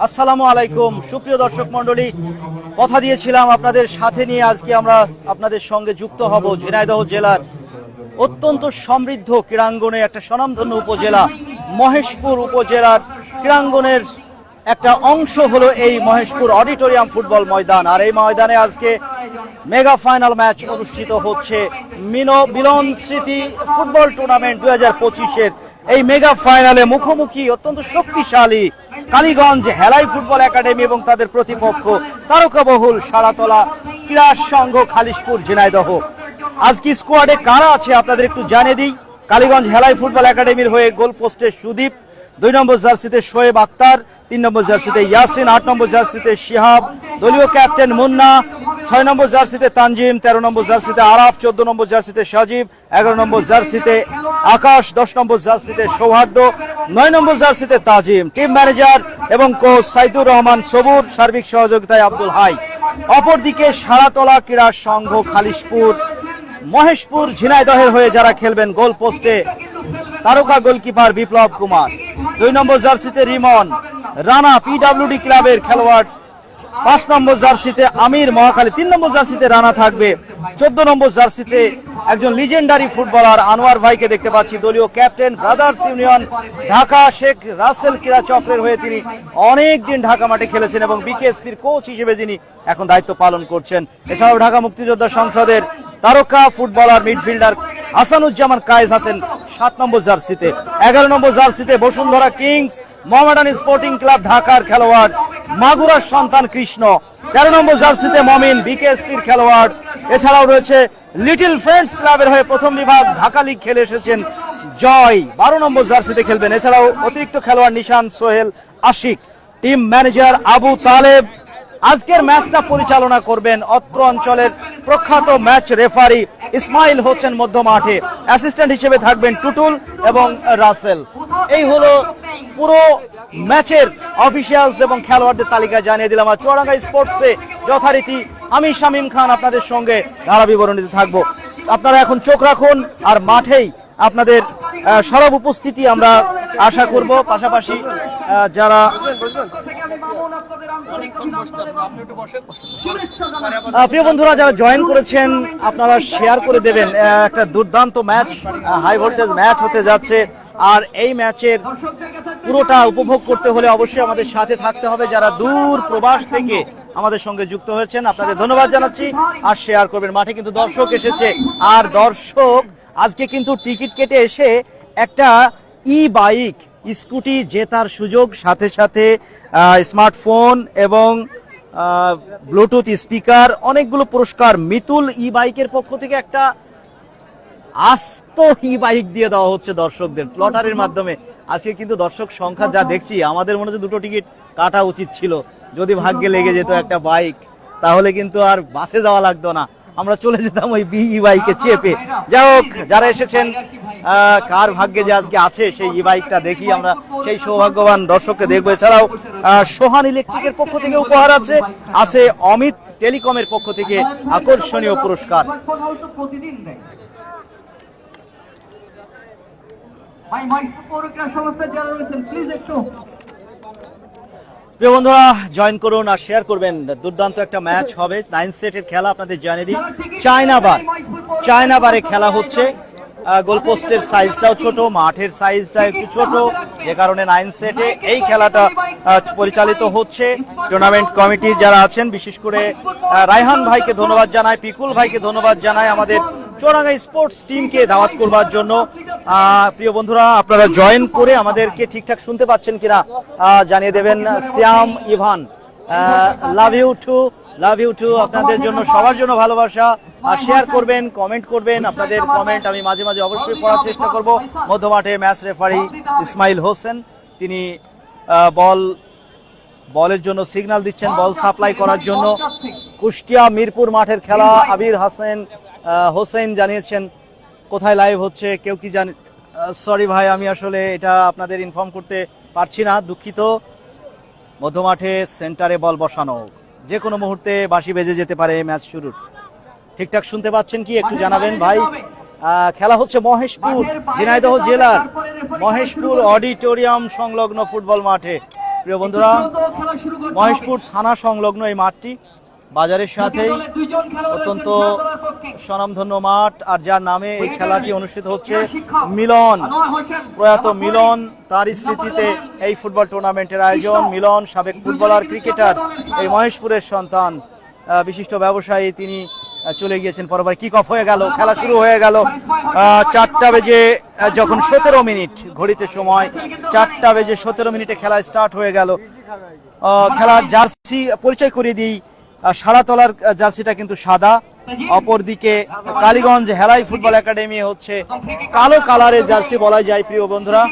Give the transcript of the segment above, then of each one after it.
আসসালামু আলাইকুম সুপ্রিয় দর্শক মণ্ডলী, কথা দিয়েছিলাম আপনাদের সাথে নিয়ে আজকে আমরা আপনাদের সঙ্গে যুক্ত হব ঝিনাইদহ জেলার অত্যন্ত সমৃদ্ধ ক্রীড়াঙ্গনে একটা স্বনামধন্য উপজেলা মহেশপুর উপজেলার ক্রীড়াঙ্গনের একটা অংশ হলো এই মহেশপুর অডিটোরিয়াম ফুটবল ময়দান। আর এই ময়দানে আজকে মেগা ফাইনাল ম্যাচ অনুষ্ঠিত হচ্ছে মিলন স্মৃতি ফুটবল টুর্নামেন্ট 2025-এর এই মেগা ফাইনালে মুখোমুখি অত্যন্ত শক্তিশালী কালীগঞ্জ হেলাই ফুটবল একাডেমি এবং তাদের প্রতিপক্ষ তারকাবহুল সারাতলা ক্রীড়া সংঘ খালিশপুর ঝিনাইদহ। আজকে স্কোয়াডে কারা আছে আপনাদের একটু জানিয়ে দিই। কালীগঞ্জ হেলাই ফুটবল একাডেমির হয়ে গোল পোস্টে সুদীপ, 2 নম্বর জার্সিতে শোয়েব আক্তার, 3 নম্বর জার্সিতে ইয়াসিন, 8 নম্বর জার্সিতে শিহাব, দলীয় ক্যাপ্টেন মুন্না, 6 নম্বর জার্সিতে তানজিম, 13 নম্বর জার্সিতে আরাফ, 14 নম্বর জার্সিতে সাজিব, 11 নম্বর জার্সিতে আকাশ, 10 নম্বর জার্সিতে সৌহার্দ্য, 9 নম্বর জার্সিতে তাজিম। টিম ম্যানেজার এবং কোচ সাইদুর রহমান সবুর, সার্বিক সহযোগিতায় আব্দুল হাই। অপরদিকে সারাতলা ক্রীড়া সংঘ খালিশপুর মহেশপুর ঝিনাইদহের হয়ে যারা খেলবেন, গোল পোস্টে তারকা গোলকিপার বিপ্লব কুমার, 2 নম্বর জার্সিতে রিমন রানা পিডব্লিউডি ক্লাবের খেলোয়াড়, 5 নম্বর জার্সিতে আমির মহাখালী, 3 নম্বর জার্সিতে রানা থাকবে, 14 নম্বর জার্সিতে একজন লিজেন্ডারি ফুটবলার আনোয়ার ভাইকে দেখতে পাচ্ছি, দলীয় captain Brothers Union Dhaka Sheikh Russel ক্রীড়া চক্রের হয়ে তিনি অনেক দিন ঢাকা মাঠে খেলেছেন এবং বিকেএসপির কোচ হিসেবে যিনি এখন দায়িত্ব পালন করছেন। এছাড়াও ঢাকা মুক্তিযোদ্ধা সংসদের তারকা ফুটবলার মিডফিল্ডার হাসানুজ্জামান কায়েস হাসান 7 নম্বর জার্সিতে, 11 নম্বর জার্সিতে Bashundhara Kings Mohammedan Sporting Club ঢাকার খেলোয়াড় মাগুরার সন্তান কৃষ্ণ, 13 নম্বর জার্সিতে মমিন বিকেএসপির খেলোয়াড়। এছাড়াও রয়েছে লিটল ফ্রেন্ডস ক্লাবের হয়ে প্রথম বিভাগ ঢাকা লিগ খেলে এসেছেন জয়, 12 নম্বর জার্সিতে খেলবেন। এছাড়াও অতিরিক্ত খেলোয়াড় নিশান সোহেল আশিক। Team manager Abu Taleb. আজকের ম্যাচটা পরিচালনা করবেন অত্র অঞ্চলের প্রখ্যাত ম্যাচ রেফারি ইসমাইল হোসেন মধ্য মাঠে, অ্যাসিস্ট্যান্ট হিসেবে থাকবেন টুটুল এবং রাসেল। এই হলো পুরো ম্যাচের অফিসিয়ালস এবং খেলোয়াড়দের তালিকা জানিয়ে দিলাম। আর চুয়াডাঙ্গা স্পোর্টসে যথারীতি আমি শামীম খান আপনাদের সঙ্গে ধারা বিবরণীতে থাকবো। আপনারা এখন চোখ রাখুন আর মাঠেই আপনাদের সরব উপস্থিতি আমরা আশা করব। পাশাপাশি যারা প্রিয় বন্ধুরা যারা জয়েন করেছেন আপনারা শেয়ার করে দেবেন। একটা দুর্দান্ত ম্যাচ, হাই ভোল্টেজ ম্যাচ হতে যাচ্ছে। আর এই ম্যাচের পুরোটা উপভোগ করতে হলে অবশ্যই আমাদের সাথে থাকতে হবে। যারা দূর প্রবাস থেকে আমাদের সঙ্গে যুক্ত হয়েছেন আপনাদের ধন্যবাদ জানাচ্ছি। আর শেয়ার করবেন। মাঠে কিন্তু দর্শক এসেছে, আর দর্শক আজকে কিন্তু টিকিট কেটে এসে একটা ই বাইক স্কুটি জেতার সুযোগ, সাথে সাথে স্মার্টফোন এবং ব্লুটুথ স্পিকার, অনেকগুলো পুরস্কার। মিতুল ই বাইকের পক্ষ থেকে একটা আস্ত ই বাইক দিয়ে দেওয়া হচ্ছে দর্শকদের লটারির মাধ্যমে। আজকে কিন্তু দর্শক সংখ্যা যা দেখছি আমাদের মনে হচ্ছে 2টো টিকিট কাটা উচিত ছিল। যদি ভাগ্যে লেগে যেত একটা বাইক তাহলে কিন্তু আর বাসে যাওয়া লাগতো না, আমরা চলে যেতাম ওই ই বাইকে চেপে। যাই হোক, যারা এসেছেন কার ভাগ্যে যে আজকে আছে সেই ই বাইকটা দেখি আমরা, সেই সৌভাগ্যবান দর্শককে দেখবো। এছাড়াও সোহান ইলেকট্রিকের পক্ষ থেকে উপহার আছে অমিত টেলিকমের পক্ষ থেকে আকর্ষণীয় পুরস্কার। প্রিয় বন্ধুরা জয়েন করুন আর শেয়ার করবেন। দুর্দান্ত একটা ম্যাচ হবে, 9 সেটের খেলা আপনাদের জানিয়ে দিই। চায়না বারে খেলা হচ্ছে। গোল পোস্টের সাইজটাও ছোট, মাঠের সাইজটা একটু ছোট, যে কারণে 9 সেটে এই খেলাটা পরিচালিত হচ্ছে। টুর্নামেন্ট কমিটির যারা আছেন, বিশেষ করে রায়হান ভাইকে ধন্যবাদ জানাই, পিকুল ভাইকে ধন্যবাদ জানাই আমাদের চুয়াডাঙ্গা স্পোর্টস টিমকে দাওয়াত করবার জন্য। প্রিয় বন্ধুরা আপনারা জয়েন করে আমাদেরকে ঠিকঠাক শুনতে পাচ্ছেন কিনা জানিয়ে দেবেন। শ্যাম ইভান, লাভ ইউ টু আপনাদের জন্য, সবার জন্য ভালোবাসা। আর শেয়ার করবেন, কমেন্ট করবেন। আপনাদের কমেন্ট আমি মাঝে মাঝে অবশ্যই পড়ার চেষ্টা করব। মধ্যমাঠে ম্যাচ রেফারি ইসমাইল হোসেন, তিনি বলের জন্য সিগন্যাল দিচ্ছেন, বল সাপ্লাই করার জন্য। কুষ্টিয়া মিরপুর মাঠের খেলা। আবির হোসেন জানিয়েছেন কোথায় লাইভ হচ্ছে, কেউ কি জানে? সরি ভাই, আমি আসলে এটা আপনাদের ইনফর্ম করতে পারছি না, দুঃখিত। মধ্যমাঠে সেন্টারে বল বসানো, যে কোনো মুহূর্তে বাঁশি বেজে যেতে পারে ম্যাচ শুরুর। ঠিকঠাক শুনতে পাচ্ছেন কি একটু জানাবেন ভাই। খেলা হচ্ছে মহেশপুর, ঝিনাইদহ জেলার মহেশপুর অডিটোরিয়াম সংলগ্ন ফুটবল মাঠে। প্রিয় বন্ধুরা, মহেশপুর থানা সংলগ্ন এই মাঠটি, বাজারের সাথেই অত্যন্ত স্বনামধন্য মাঠ, আর যার নামে এই খেলাটি অনুষ্ঠিত হচ্ছে, মিলন, প্রয়াত মিলন, তার স্মৃতিতে এই ফুটবল টুর্নামেন্টের আয়োজন। মিলন সাবেক ফুটবলার, ক্রিকেটার, এই মহেশপুরের সন্তান, বিশিষ্ট ব্যবসায়ী। তিনি চলে গিয়েছেন পরবর্তী। কিক অফ হয়ে গেল, খেলা শুরু হয়ে গেল। 4টা বেজে যখন 17 মিনিট ঘড়িতে সময়, 4টা বেজে 17 মিনিটে খেলা স্টার্ট হয়ে গেল। খেলার জার্সি পরিচয় করিয়ে দিই, সাড়াতলার জার্সিটা কিন্তু সাদা, অপরদিকে কালীগঞ্জ হেলাই ফুটবল একাডেমি হচ্ছে কালো কালারের জার্সি বলা যায়। প্রিয় বন্ধুরা,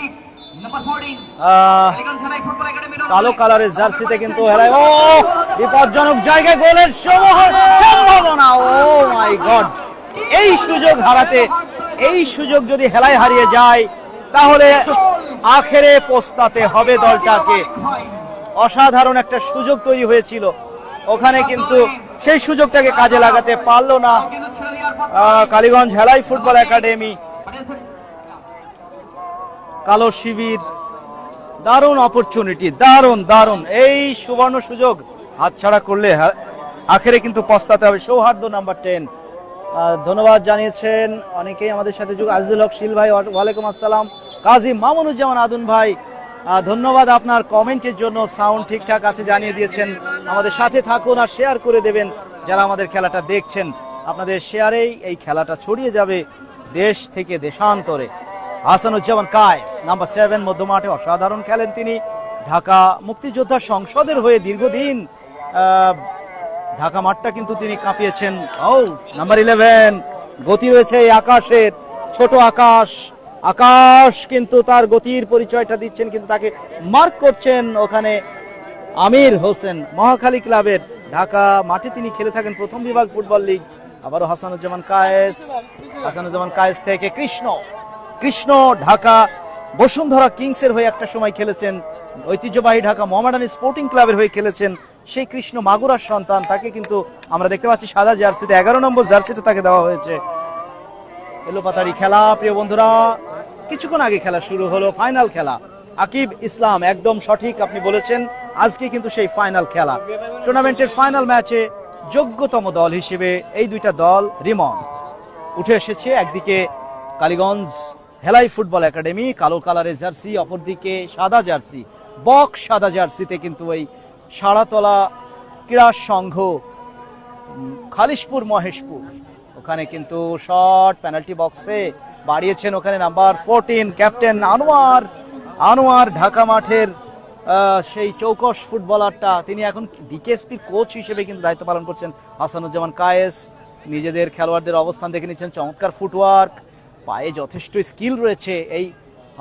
কালো কালারের জার্সিতে কিন্তু হেলাই, ও বিপজ্জনক জায়গায় গোলের সম্ভাবনা, ও মাই গড! এই সুযোগ হারাতে, এই সুযোগ যদি হেলাই হারিয়ে যায় তাহলে আখেরে পস্তাতে হবে দলটাকে। অসাধারণ একটা সুযোগ তৈরি হয়েছিল ওখানে, কিন্তু সেই সুযোগটাকে কাজে লাগাতে পারলো না কালীগঞ্জ হেলাই ফুটবল একাডেমি। কালো শিবির, দারুণ অপরচুনিটি, দারুণ দারুণ এই সুবর্ণ সুযোগ হাতছাড়া করলে আখেরে কিন্তু পস্তাতে হবে। সৌহার্দ্য নাম্বার 10, ধন্যবাদ জানিয়েছেন অনেকেই আমাদের সাথে যোগ। আজিজুল হক শিল ভাই, ওয়ালাইকুম আসসালাম। কাজী মামুনুজ্জামান আদুন ভাই, ধন্যবাদ আপনার কমেন্টের জন্য। সাউন্ড ঠিকঠাক আছে জানিয়ে দিয়েছেন। আমাদের সাথে থাকুন আর শেয়ার করে দেবেন যারা আমাদের খেলাটা দেখছেন। আপনাদের শেয়ারেই এই খেলাটা ছড়িয়ে যাবে দেশ থেকে দেশান্তরে। হাসানুজ্জামান কায়েস, নাম্বার 7, মধ্যমাঠে অসাধারণ খেলেন তিনি। ঢাকা মুক্তিযোদ্ধা সংসদের হয়ে দীর্ঘদিন ঢাকা মাঠটা কিন্তু তিনি কাঁপিয়েছেন। নাম্বার 11, গতি রয়েছে এই আকাশের, ছোট আকাশ। আকাশ কিন্তু তার গতির পরিচয়টা দিচ্ছেন, কিন্তু তাকে মার্ক করছেন ওখানে আমির হোসেন, মহাখালী ক্লাবের। ঢাকা মাঠে তিনি খেলে থাকেন প্রথম বিভাগ ফুটবল লিগ। আবারও হাসানুজ্জামান কায়েস, হাসানুজ্জামান কায়েস থেকে কৃষ্ণ ঢাকা বসুন্ধরা কিংসের হয়ে একটা সময় খেলেছেন, ঐতিহ্যবাহী ঢাকা মোহামেডান স্পোর্টিং ক্লাবের হয়ে খেলেছেন। সেই কৃষ্ণ মাগুরার সন্তান, তাকে কিন্তু আমরা দেখতে পাচ্ছি সাদা জার্সিতে, 11 নম্বর জার্সিতে তাকে দেওয়া হয়েছে। এলোপাতাড়ি খেলা। প্রিয় বন্ধুরা, কিছুক্ষণ আগে খেলা শুরু হলো, ফাইনাল খেলা। আকিব ইসলাম, একদম সঠিক আপনি বলেছেন, আজকে কিন্তু সেই ফাইনাল খেলা। টুর্নামেন্টের ফাইনাল ম্যাচে যোগ্যতম দল হিসেবে এই দুইটা দল রিমন উঠে এসেছে। একদিকে কালীগঞ্জ হেলাই ফুটবল একাডেমি, কালো কালারের জার্সি, অপরদিকে সাদা জার্সি, বক্স সাদা জার্সিতে কিন্তু এই সাড়াতলা ক্রীড়া সংঘ খালিশপুর মহেশপুর। ওখানে কিন্তু শট পেনাল্টি বক্সে বাড়িয়েছেন, ওখানে নাম্বার 14 ক্যাপ্টেন আনোয়ার, ঢাকা মাঠের সেই চৌকস ফুটবলারটা, তিনি এখন ডিকেএসপির কোচ হিসেবে কিন্তু দায়িত্ব পালন করছেন। হাসানুজ্জামান কায়েস নিজেদের খেলোয়াড়দের অবস্থান দেখে নিচ্ছেন, চমৎকার ফুটওয়ার্ক, পায়ে যথেষ্ট স্কিল রয়েছে এই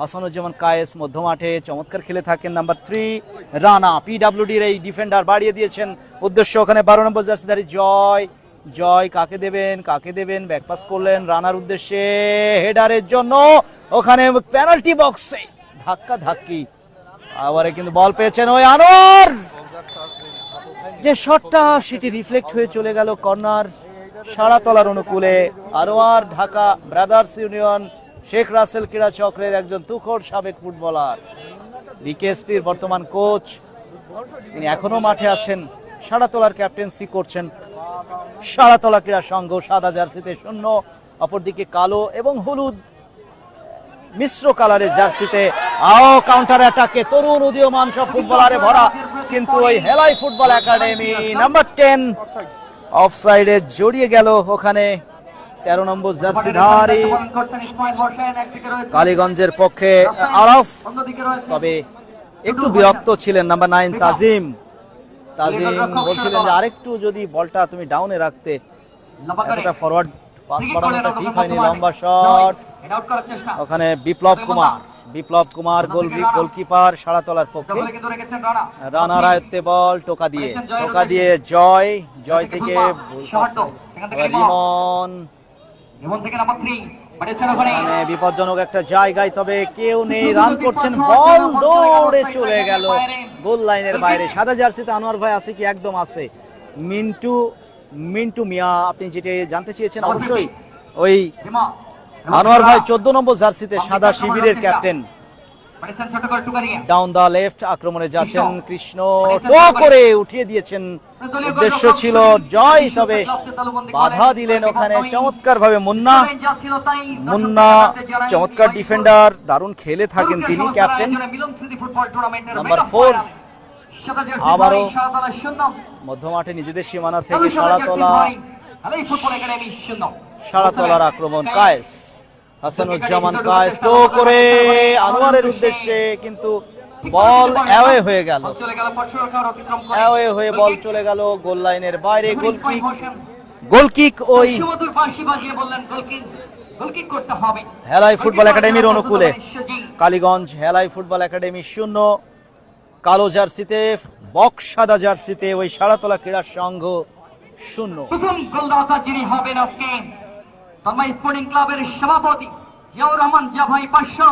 হাসানুজ্জামান কায়েস। মধ্যমাঠে চমৎকার খেলে থাকেন নাম্বার 3 রানা, পিডব্লিউডির এই ডিফেন্ডার, বাড়িয়ে দিয়েছেন উদ্দেশ্য ওখানে 12 নম্বর জার্সিধারী জয়, কাকে দেবেন, ব্যাকপাস করলেন রানার উদ্দেশ্যে, হেডারের জন্য ওখানে পেনাল্টি বক্সে ধাক্কি, আবারে কিন্তু বল পেয়েছেন ওই আনোয়ার, যে শটটা সেটি রিফ্লেক্ট হয়ে চলে গেল কর্নার সাড়াতলার অনুকূলে। আনোয়ার ঢাকা ব্রাদার্স ইউনিয়ন শেখ রাসেল ক্রীড়া চক্রের একজন তুখোড় সাবেক ফুটবলার, বিকেএসপির বর্তমান কোচ, তিনি এখনো মাঠে আছেন, সাড়াতলার ক্যাপ্টেন্সি করছেন। সাড়াতলা ক্রীড়া সংঘ সাদা জার্সিতে 0, অপরদিকে কালো এবং হলুদ মিশ্র কালারের জার্সিতে। কাউন্টার অ্যাটাকে তরুণ উদীয়মান সব ফুটবলারে ভরা, কিন্তু ওই হেলাই ফুটবল একাডেমি নাম্বার 10 অফসাইডে জড়িয়ে গেল ওখানে 13 নম্বর জার্সিধারী কালীগঞ্জের পক্ষে আরফ, তবে একটু বিরক্ত ছিলেন নাম্বার 9 তাজিম বলছিলেন যে আরেকটু যদি বলটা তুমি ডাউনে রাখতে, এতটা ফরওয়ার্ড পাস বাড়ানোটা ঠিক হয়নি। লম্বা শট ওখানে বিপ্লব কুমার গোলকিপার সাড়াতলার পক্ষে। রানার আয়ত্তে বল, টোকা দিয়ে জয় থেকে রিমন, বিপজ্জনক একটা জায়গায়, তবে কেউ নেই, রান করছেন, বল দৌড়ে চলে গেল গোল লাইনের বাইরে। সাদা জার্সিতে আনোয়ার ভাই আছে কি? একদম আছে। মিন্টু মিয়া, আপনি যেটা জানতে চেয়েছেন অবশ্যই ওই আনোয়ার ভাই 14 নম্বর জার্সিতে সাদা শিবিরের ক্যাপ্টেন। ডাউন দা লেফট আক্রমণে যাচ্ছেন কৃষ্ণ, টো করে উঠিয়ে দিয়েছেন, উদ্দেশ্য ছিল জয়, তবে বাধা দিলেন ওখানে চমৎকার ভাবে মুন্না। মুন্না চমৎকার ডিফেন্ডার, দারুণ খেলে থাকেন তিনি, ক্যাপ্টেন নাম্বার 4। আবারও মধ্যমাঠে নিজেদের সীমানা থেকে সারাতলার আক্রমণ, কায়েস হাসানুজ্জামান কায়েস টো করে আনোয়ারের উদ্দেশ্যে, কিন্তু বল অ্যাওয়ে হয়ে গেল, অ্যাওয়ে হয়ে বল চলে গেল গোল লাইনের বাইরে। গোলকিক ওই হেলাই ফুটবল একাডেমির অনুকূলে। কালীগঞ্জ হেলাই ফুটবল একাডেমি 0, কালো জার্সিতে বক্স সাদা জার্সিতে ওই সারাতলা ক্রীড়া সংঘ 0। প্রথম গোলদাতা যিনি হবেন আজকে তন্ময় স্পোর্টিং ক্লাবের সভাপতি জিয়াউর রহমান জিয়া ভাই 500,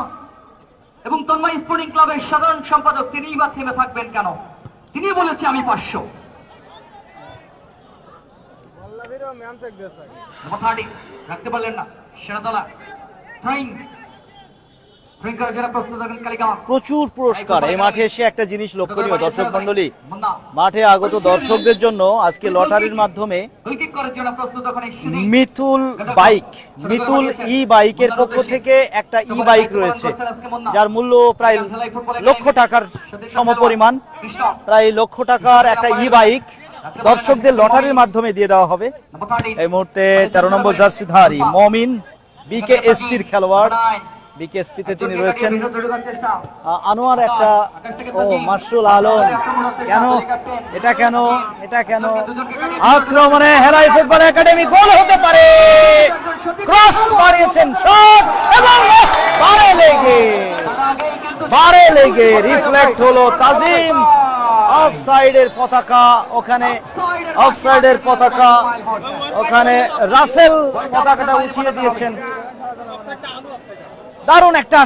এবং তন্ময় স্পোর্টিং ক্লাবের সাধারণ সম্পাদক তিনিই বা থেমে থাকবেন কেন, তিনি বলেছে আমি 500। রাখতে পারলেন না সেরাতলা। প্রচুর পুরস্কার এই মাঠে এসে একটা জিনিস লক্ষণীয় দর্শক মন্ডলী, মাঠে আগত দর্শকদের জন্য আজকে লটারির মাধ্যমে মিতুল ই বাইকের পক্ষ থেকে একটা ই বাইক রয়েছে, যার মূল্য প্রায় লক্ষ টাকার সমপরিমাণ, প্রায় লক্ষ টাকার একটা ই বাইক দর্শকদের লটারির মাধ্যমে দিয়ে দেওয়া হবে। এই মুহূর্তে 13 নম্বর জার্সিধারী মমিন বিকেএসপির খেলোয়াড়, বিকেএসপিতে তিনি রয়েছেন। আনোয়ার একটা মাশরুল আলম, এটা কেন আক্রমণে হেলাই ফুটবল একাডেমি গোল হতে পারে, ক্রস মারিয়েছেন শট এবং বারে লেগে রিফ্লেক্ট হলো তাজিম। অফসাইডের পতাকা ওখানে রাসেল পতাকাটা উঠিয়ে দিয়েছেন। দারুণ একটা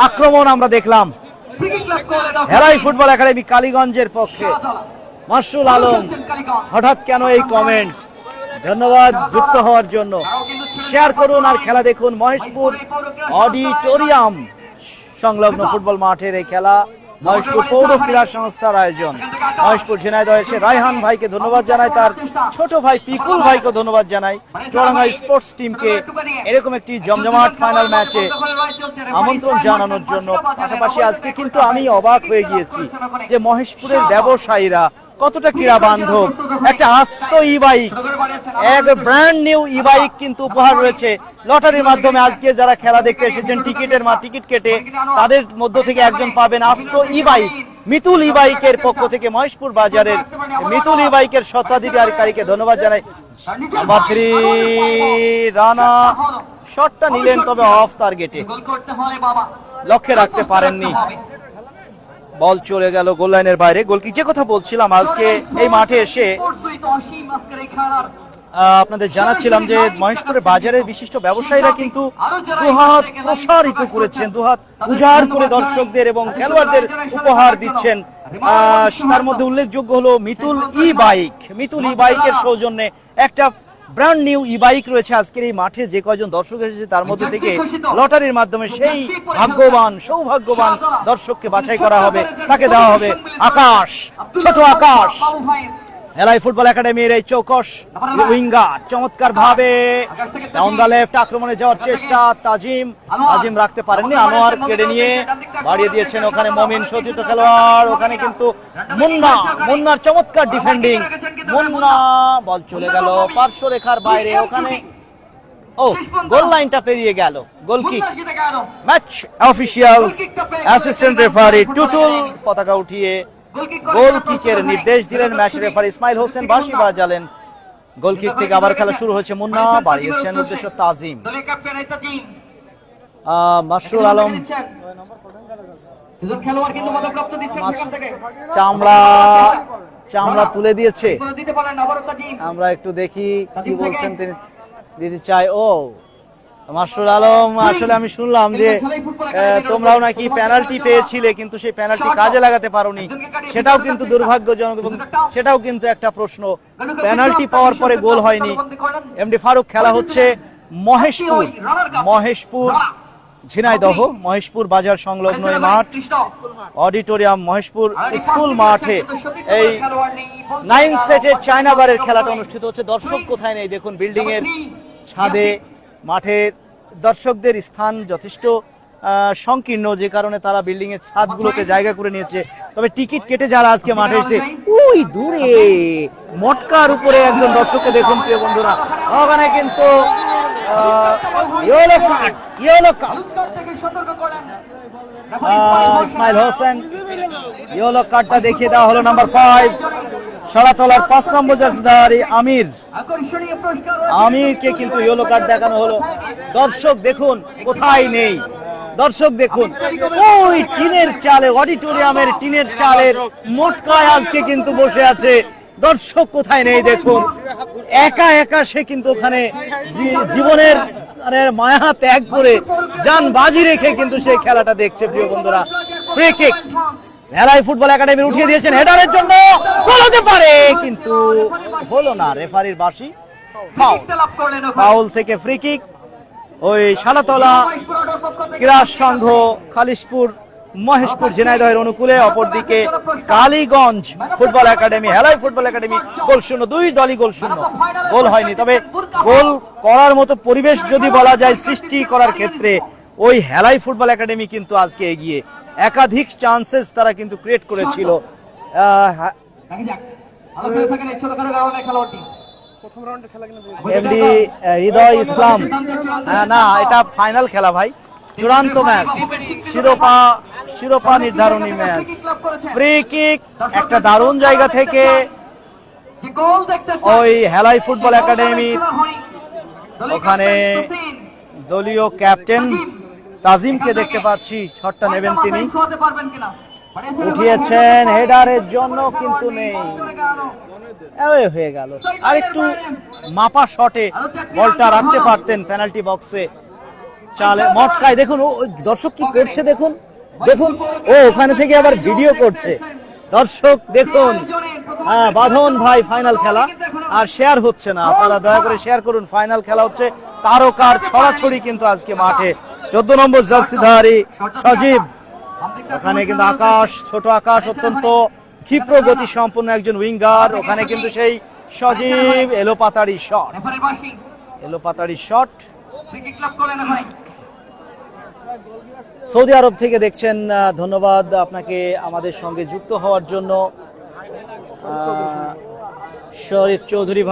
আক্রমণ আমরা দেখলাম হেলাই ফুটবল একাডেমি কালীগঞ্জের পক্ষে। মাশরুল আলম, হঠাৎ কেন এই কমেন্ট? ধন্যবাদ যুক্ত হওয়ার জন্য। শেয়ার করুন আর খেলা দেখুন। মহেশপুর অডিটোরিয়াম সংলগ্ন ফুটবল মাঠের এই খেলা মহেশপুর পৌর ক্রীড়া সংস্থার আয়োজন। মহেশপুর ঝিনাইদহ এসে রায়হান ভাইকে ধন্যবাদ জানাই, তার ছোট ভাই পিকুল ভাইকে ধন্যবাদ জানাই, চুয়াডাঙ্গা স্পোর্টস টিমকে এরকম একটি জমজমাট ফাইনাল ম্যাচে আমন্ত্রণ জানানোর জন্য। পাশাপাশি আজকে কিন্তু আমি অবাক হয়ে গিয়েছি যে মহেশপুরের ব্যবসায়ীরা কতটা ক্রীড়া বান্ধব। একটা আস্ত ই বাইক, এক ব্র্যান্ড নিউ ই বাইক কিন্তু উপহার রয়েছে লটারির মাধ্যমে। আজকে যারা খেলা দেখতে এসেছেন টিকিট কেটে, তাদের মধ্য থেকে একজন পাবেন আস্ত ই বাইক। মিতুল ই বাইকের পক্ষ থেকে মহেশপুর বাজারের মিতুল ই বাইকের স্বত্বাধিকারীকে ধন্যবাদ জানাই। নাম্বার 3 রানা শটটা নিলেন, তবে অফ টার্গেটে, লক্ষ্যে রাখতে পারেননি, বল চলে গেল গোল লাইনের বাইরে। গোলকি যে কথা বলছিলাম, আজকে এই মাঠে এসে আপনাদের জানাচ্ছিলাম যে মহেশপুরের বাজারের বিশিষ্ট ব্যবসায়ীরা কিন্তু দুহাত প্রসারিত করেছেন, দুহাত উজাড় করে দর্শকদের এবং খেলোয়াড়দের উপহার দিচ্ছেন। তার মধ্যে উল্লেখযোগ্য হলো মিতুল ই বাইকের সৌজন্যে একটা ব্র্যান্ড নিউ ই বাইক রয়েছে আজকের এই মাঠে। যে কয়জন দর্শক এসেছে তার মধ্যে থেকে লটারির মাধ্যমে সেই সৌভাগ্যবান দর্শককে বাছাই করা হবে, তাকে দেওয়া হবে আকাশ, ছোট আকাশ। হেলাই ফুটবল একাডেমির এই চৌকস উইঙ্গার চমৎকার ভাবে ডাউন দা লেফট আক্রমণে যাওয়ার চেষ্টা, তাজিম রাখতে পারেননি, আনোয়ার কেড়ে নিয়ে বাড়িয়ে দিয়েছেন। ওখানে মমিন সতীর্থ খেলোয়াড়, ওখানে কিন্তু মুন্নার চমৎকার ডিফেন্ডিং। মুন্না, বল চলে গেল পার্শ্ব রেখার বাইরে, ওখানে গোল লাইনটা পেরিয়ে গেল। Goal kick, match officials assistant referee Tutul পতাকা উঠিয়ে গোল কিকের নির্দেশ দিলেন। ম্যাচ রেফারি ইসমাইল হোসেন বাঁশি বাজালেন। গোল কিক থেকে আবার খেলা শুরু হয়েছে। মুন্না বাড়িয়েছেন, উদ্দেশ্য তাজিম। মাশরুল আলম চামড়া তুলে দিয়েছে, আমরা একটু দেখি কি বলছেন তিনি। দিতে চাই মাশরুল আলম, আসলে আমি শুনলাম যে তোমরাও নাকি পেনাল্টি পেয়েছিলে, কিন্তু সেই পেনাল্টি কাজে লাগাতে পারোনি, সেটাও কিন্তু দুর্ভাগ্যজনক এবং সেটাও কিন্তু একটা প্রশ্ন। পেনাল্টি পাওয়ার পরে গোল হয়নি। এমডি ফারুক, খেলা হচ্ছে মহেশপুর মহেশপুর ঝিনাইদহ মহেশপুর বাজার সংলগ্ন এই মাঠ অডিটোরিয়াম মহেশপুর স্কুল মাঠে এই 9 সেটের চায়না বারের খেলাটা অনুষ্ঠিত হচ্ছে। দর্শক কোথায় নেই দেখুন, বিল্ডিং এর ছাদে মাঠের দর্শকদের স্থান যথেষ্ট সংকীর্ণ, যে কারণে তারা বিল্ডিং এর ছাদগুলোতে জায়গা করে নিয়েছে। তবে টিকিট কেটে যারা আজকে মাঠে এসেছে, ওই দূরে মটকার উপরে একজন দর্শককে দেখুন প্রিয় বন্ধুরা, ওখানে কিন্তু yellow card Ismail Hossain, yellow কার্ডটা দেখিয়ে দেওয়া হলো নাম্বার 5 সারাতলার 5 নম্বর জার্সিধারী আমিরকে কিন্তু ইয়েলো কার্ড দেখানো হলো। দর্শক দেখুন কোথায় নেই, দর্শক দেখুন ওই টিনের চালে, অডিটোরিয়ামের টিনের চালের মোটকায় আজকে কিন্তু বসে আছে। দর্শক কোথায় নেই দেখুন, একা একা সে কিন্তু ওখানে জীবনের মায়া ত্যাগ করে জান বাজি রেখে কিন্তু সেই খেলাটা দেখছে প্রিয় বন্ধুরা। ফ্রি কিক হেলাই ফুটবল একাডেমি উঠিয়ে দিয়েছেন হেডারের জন্য, গোল হতে পারে কিন্তু হলো না। রেফারির বাঁশি, ফাউল থেকে ফ্রি কিক ওই সালাতলা ক্রীড়া সংঘ খালিশপুর মহেশপুর ঝিনাইদহের অনুকূলে। অপরদিকে Kaliganj football academy Helai football academy goal শূন্য, দুই দলই গোল শূন্য, গোল হয়নি। তবে গোল করার মতো পরিবেশ যদি বলা যায় সৃষ্টি করার ক্ষেত্রে ওই হেলাই ফুটবল একাডেমি কিন্তু আজকে এগিয়ে, একাধিক চান্সেস তারা কিন্তু ক্রিয়েট করেছিল। এমডি হৃদয় ইসলাম, না এটা ফাইনাল খেলা ভাই, চূড়ান্ত ম্যাচ, শিরোপা নির্ধারণী ম্যাচ। ফ্রি কিক একটা দারুণ জায়গা থেকে ওই হেলাই ফুটবল একাডেমি, ওখানে দলীয় ক্যাপ্টেন তাজিমকে দেখতে পাচ্ছি, শটটা নেবেন তিনি, উঠিয়েছেন হেডারের জন্য কিন্তু নেই, হয়ে গেল। আর একটু মাপা শটে বলটা রাখতে পারতেন পেনাল্টি বক্সে। চালে মটকায় দেখুন ও দর্শক কি করছে দেখুন, দেখুন ও ওখানে থেকে আবার ভিডিও করছে। দর্শক দেখুন, বাঁধন ভাই ফাইনাল খেলা আর শেয়ার হচ্ছে না, আপনারা দয়া করে শেয়ার করুন। ফাইনাল খেলা হচ্ছে, তারকার ছড়াছড়ি কিন্তু আজকে মাঠে। 14 নম্বর জার্সিধারী সজীব, ওখানে কিন্তু আকাশ, ছোট আকাশ অত্যন্ত ক্ষিপ্র গতি সম্পন্ন একজন উইঙ্গার, ওখানে কিন্তু সেই সজীব এলোপাতাড়ি শট। সৌদি আরব থেকে দেখছেন, ধন্যবাদ আপনাকে আমাদের সঙ্গে যুক্ত হওয়ার জন্য। শরীফ চৌধুরী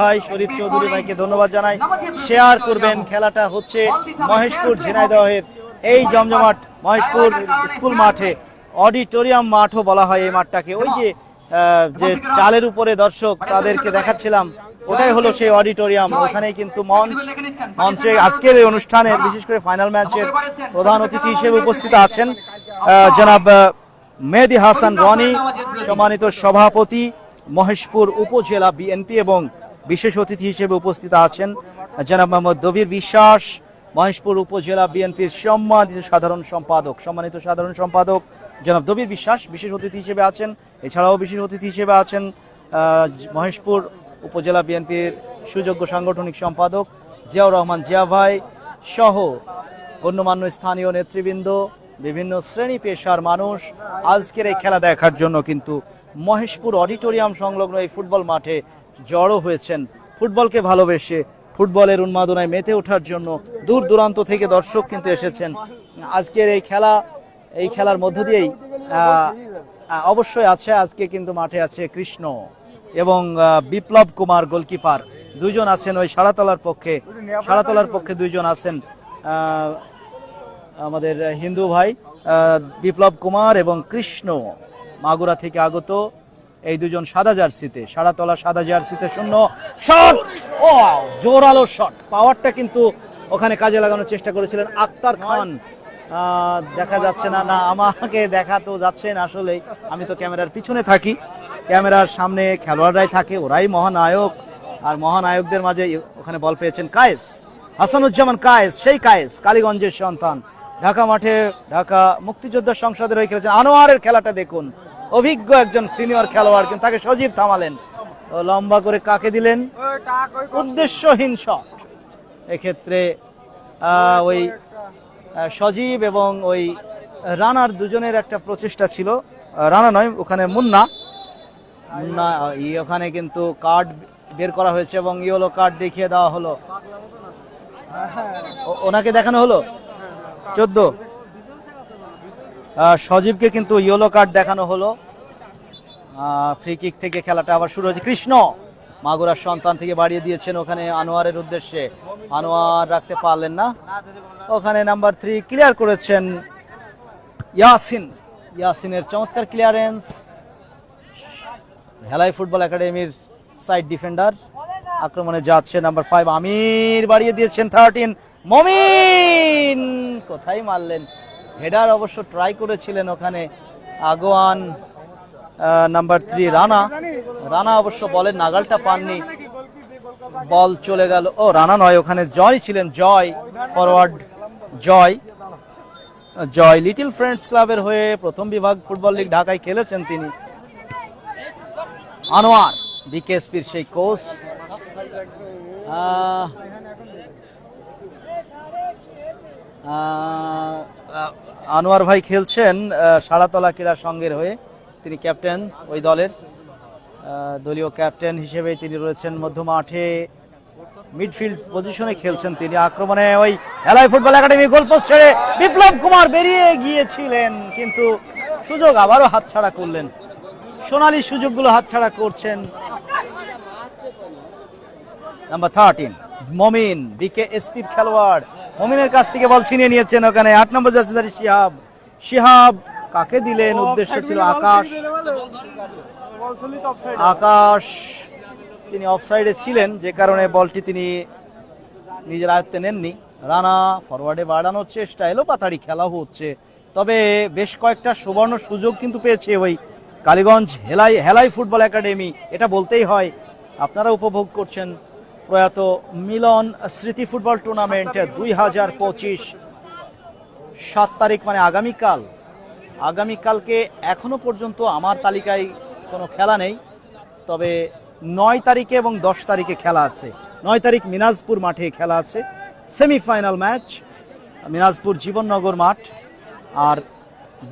ভাইকে ধন্যবাদ জানাই, শেয়ার করবেন। খেলাটা হচ্ছে মহেশপুর ঝিনাইদহের এই জমজমাট মহেশপুর স্কুল মাঠে, অডিটোরিয়াম মাঠও বলা হয় এই মাঠটাকে। ওই যে চালের উপরে দর্শক তাদেরকে দেখাচ্ছিলাম, ওটাই হলো সেই অডিটোরিয়াম। ওখানে কিন্তু মঞ্চে আজকের এই অনুষ্ঠানের, বিশেষ করে ফাইনাল ম্যাচের প্রধান অতিথি হিসেবে উপস্থিত আছেন জনাব মেহেদী হাসান রনি, সম্মানিত সভাপতি মহেশপুর উপজেলা বিএনপি, এবং বিশেষ অতিথি হিসেবে উপস্থিত আছেন জনাব মোহাম্মদ দবির বিশ্বাস, মহেশপুর উপজেলা বিএনপির সম্মানিত সাধারণ সম্পাদক জনাব দবির বিশ্বাস বিশেষ অতিথি হিসেবে আছেন। এছাড়াও বিশেষ অতিথি হিসেবে আছেন মহেশপুর উপজেলা বিএনপির সুযোগ্য সাংগঠনিক সম্পাদক জিয়াউর রহমান জিয়া ভাই সহ গণ্যমান্য স্থানীয় নেতৃবৃন্দ, বিভিন্ন শ্রেণী পেশার মানুষ আজকের এই খেলা দেখার জন্য কিন্তু মহেশপুর অডিটোরিয়াম সংলগ্ন এই ফুটবল মাঠে জড়ো হয়েছেন। ফুটবলকে ভালোবেসে, ফুটবলের উন্মাদনায় মেতে ওঠার জন্য দূর দূরান্ত থেকে দর্শক কিন্তু এসেছেন। আজকের এই খেলার মধ্য দিয়েই অবশ্যই আছে, আজকে কিন্তু মাঠে আছে কৃষ্ণ এবং বিপ্লব কুমার গোলকিপার, দুইজন আছেন ওই সারাতলার পক্ষে দুইজন আছেন আমাদের হিন্দু ভাই বিপ্লব কুমার এবং কৃষ্ণ, মাগুরা থেকে আগত এই দুজন সাদা জার্সিতে, সারাতলা সাদা জার্সিতে। শূন্য শট, ও জোরালো শট, পাওয়ারটা কিন্তু ওখানে কাজে লাগানোর চেষ্টা করেছিলেন আক্তার খান। দেখা যাচ্ছে না, আমাকে দেখা তো যাচ্ছে না, আসলে আমি তো ক্যামেরার পিছনে থাকি, ক্যামেরার সামনে খেলোয়াড়রাই থাকে, ওরাই মহানায়ক। আর মহানায়কদের মাঝে ওখানে বল পেয়েছেন কায়েস, হাসানুজ্জামান কায়েস, সেই কায়েস কালীগঞ্জের সন্তান, ঢাকা মাঠে ঢাকা মুক্তিযোদ্ধা সংসদের হয়ে খেলেছেন। আনোয়ারের খেলাটা দেখুন, অভিজ্ঞ একজন সিনিয়র খেলোয়াড়, কিন্তু তাকে সজীব থামালেন, লম্বা করে কাকে দিলেন, উদ্দেশ্যহীন শট। এক্ষেত্রে ওই সজীব এবং ওই রানার দুজনের একটা প্রচেষ্টা ছিল, রানা নয় ওখানে মুন্না, ওখানে কিন্তু কার্ড বের করা হয়েছে এবং ইয়েলো কার্ড দেখিয়ে দেওয়া হলো, ওনাকে দেখানো হলো 14, সজীবকে কিন্তু ইয়েলো কার্ড দেখানো হলো। ফ্রি কিক থেকে খেলাটা আবার শুরু হয়েছে। কৃষ্ণ মাগুরার সন্তান থেকে বাড়িয়ে দিয়েছেন ওখানে আনোয়ারের উদ্দেশ্যে, আনোয়ার রাখতে পারলেন না, ওখানে নাম্বার 3 ক্লিয়ার করেছেন ইয়াসিনের চমৎকার ক্লিয়ারেন্স। হেলাই ফুটবল একাডেমির সাইড ডিফেন্ডার আক্রমণে যাচ্ছে নাম্বার 5 আমির, বাড়িয়ে দিয়েছেন 13 মমিন, কোথায় মারলেন, হেডার অবশ্য ট্রাই করেছিলেন ওখানে আগোয়ান নাম্বার 3 রানা অবশ্য বলের নাগালটা পাননি, বল চলে গেল, ও রানা নয় ওখানে জয় ছিলেন, জয় ফরওয়ার্ড, জয় লিটল ফ্রেন্ডস ক্লাবের হয়ে প্রথম বিভাগ ফুটবল লিগ ঢাকায় খেলেছেন তিনি। আনোয়ার বিকেএসপির সেই কোচ, আনোয়ার ভাই খেলছেন সাড়াতলা ক্রীড়া সংঘের হয়ে, তিনি ক্যাপ্টেন ওই দলের, দলীয় ক্যাপ্টেন হিসেবে তিনি রয়েছেন। মধ্য মাঠে মিডফিল্ড পজিশনে খেলছেন তিনি। আক্রমণে ওই হেলাই ফুটবল একাডেমি গোলপোস্ট ছেড়ে বিপ্লব কুমার বেরিয়ে গিয়েছিলেন, কিন্তু সুযোগ আবারও হাতছাড়া করলেন, সোনালী সুযোগগুলো হাতছাড়া করছেন। নাম্বার 13 মমিন, বিকেএসপির খেলোয়াড়, মমিনের কাছ থেকে বল ছিনিয়ে নিয়েছেন ওখানে 8 নম্বর জার্সিধারী শিহাব কাকে দিলেন, উদ্দেশ্য ছিল আকাশ, তিনি অফসাইডে ছিলেন যে কারণে বলটি তিনি নিজের আয়ত্তে নেননি। রানা ফরওয়ার্ডে বাড়ানোর চেষ্টা, এলো পাতাড়ি খেলা হচ্ছে, তবে বেশ কয়েকটা সুবর্ণ সুযোগ কিন্তু পেয়েছে ওই কালীগঞ্জ হেলাই ফুটবল একাডেমি, এটা বলতেই হয়। আপনারা উপভোগ করছেন প্রয়াত মিলন স্মৃতি ফুটবল টুর্নামেন্ট 2025, 7 তারিখ মানে আগামীকালকে এখনো পর্যন্ত আমার তালিকায় কোনো খেলা নেই, তবে 9 তারিখে এবং 10 তারিখে খেলা আছে। 9 তারিখ মিনাজপুর মাঠে খেলা আছে, সেমিফাইনাল ম্যাচ, মিনাজপুর জীবননগর মাঠ, আর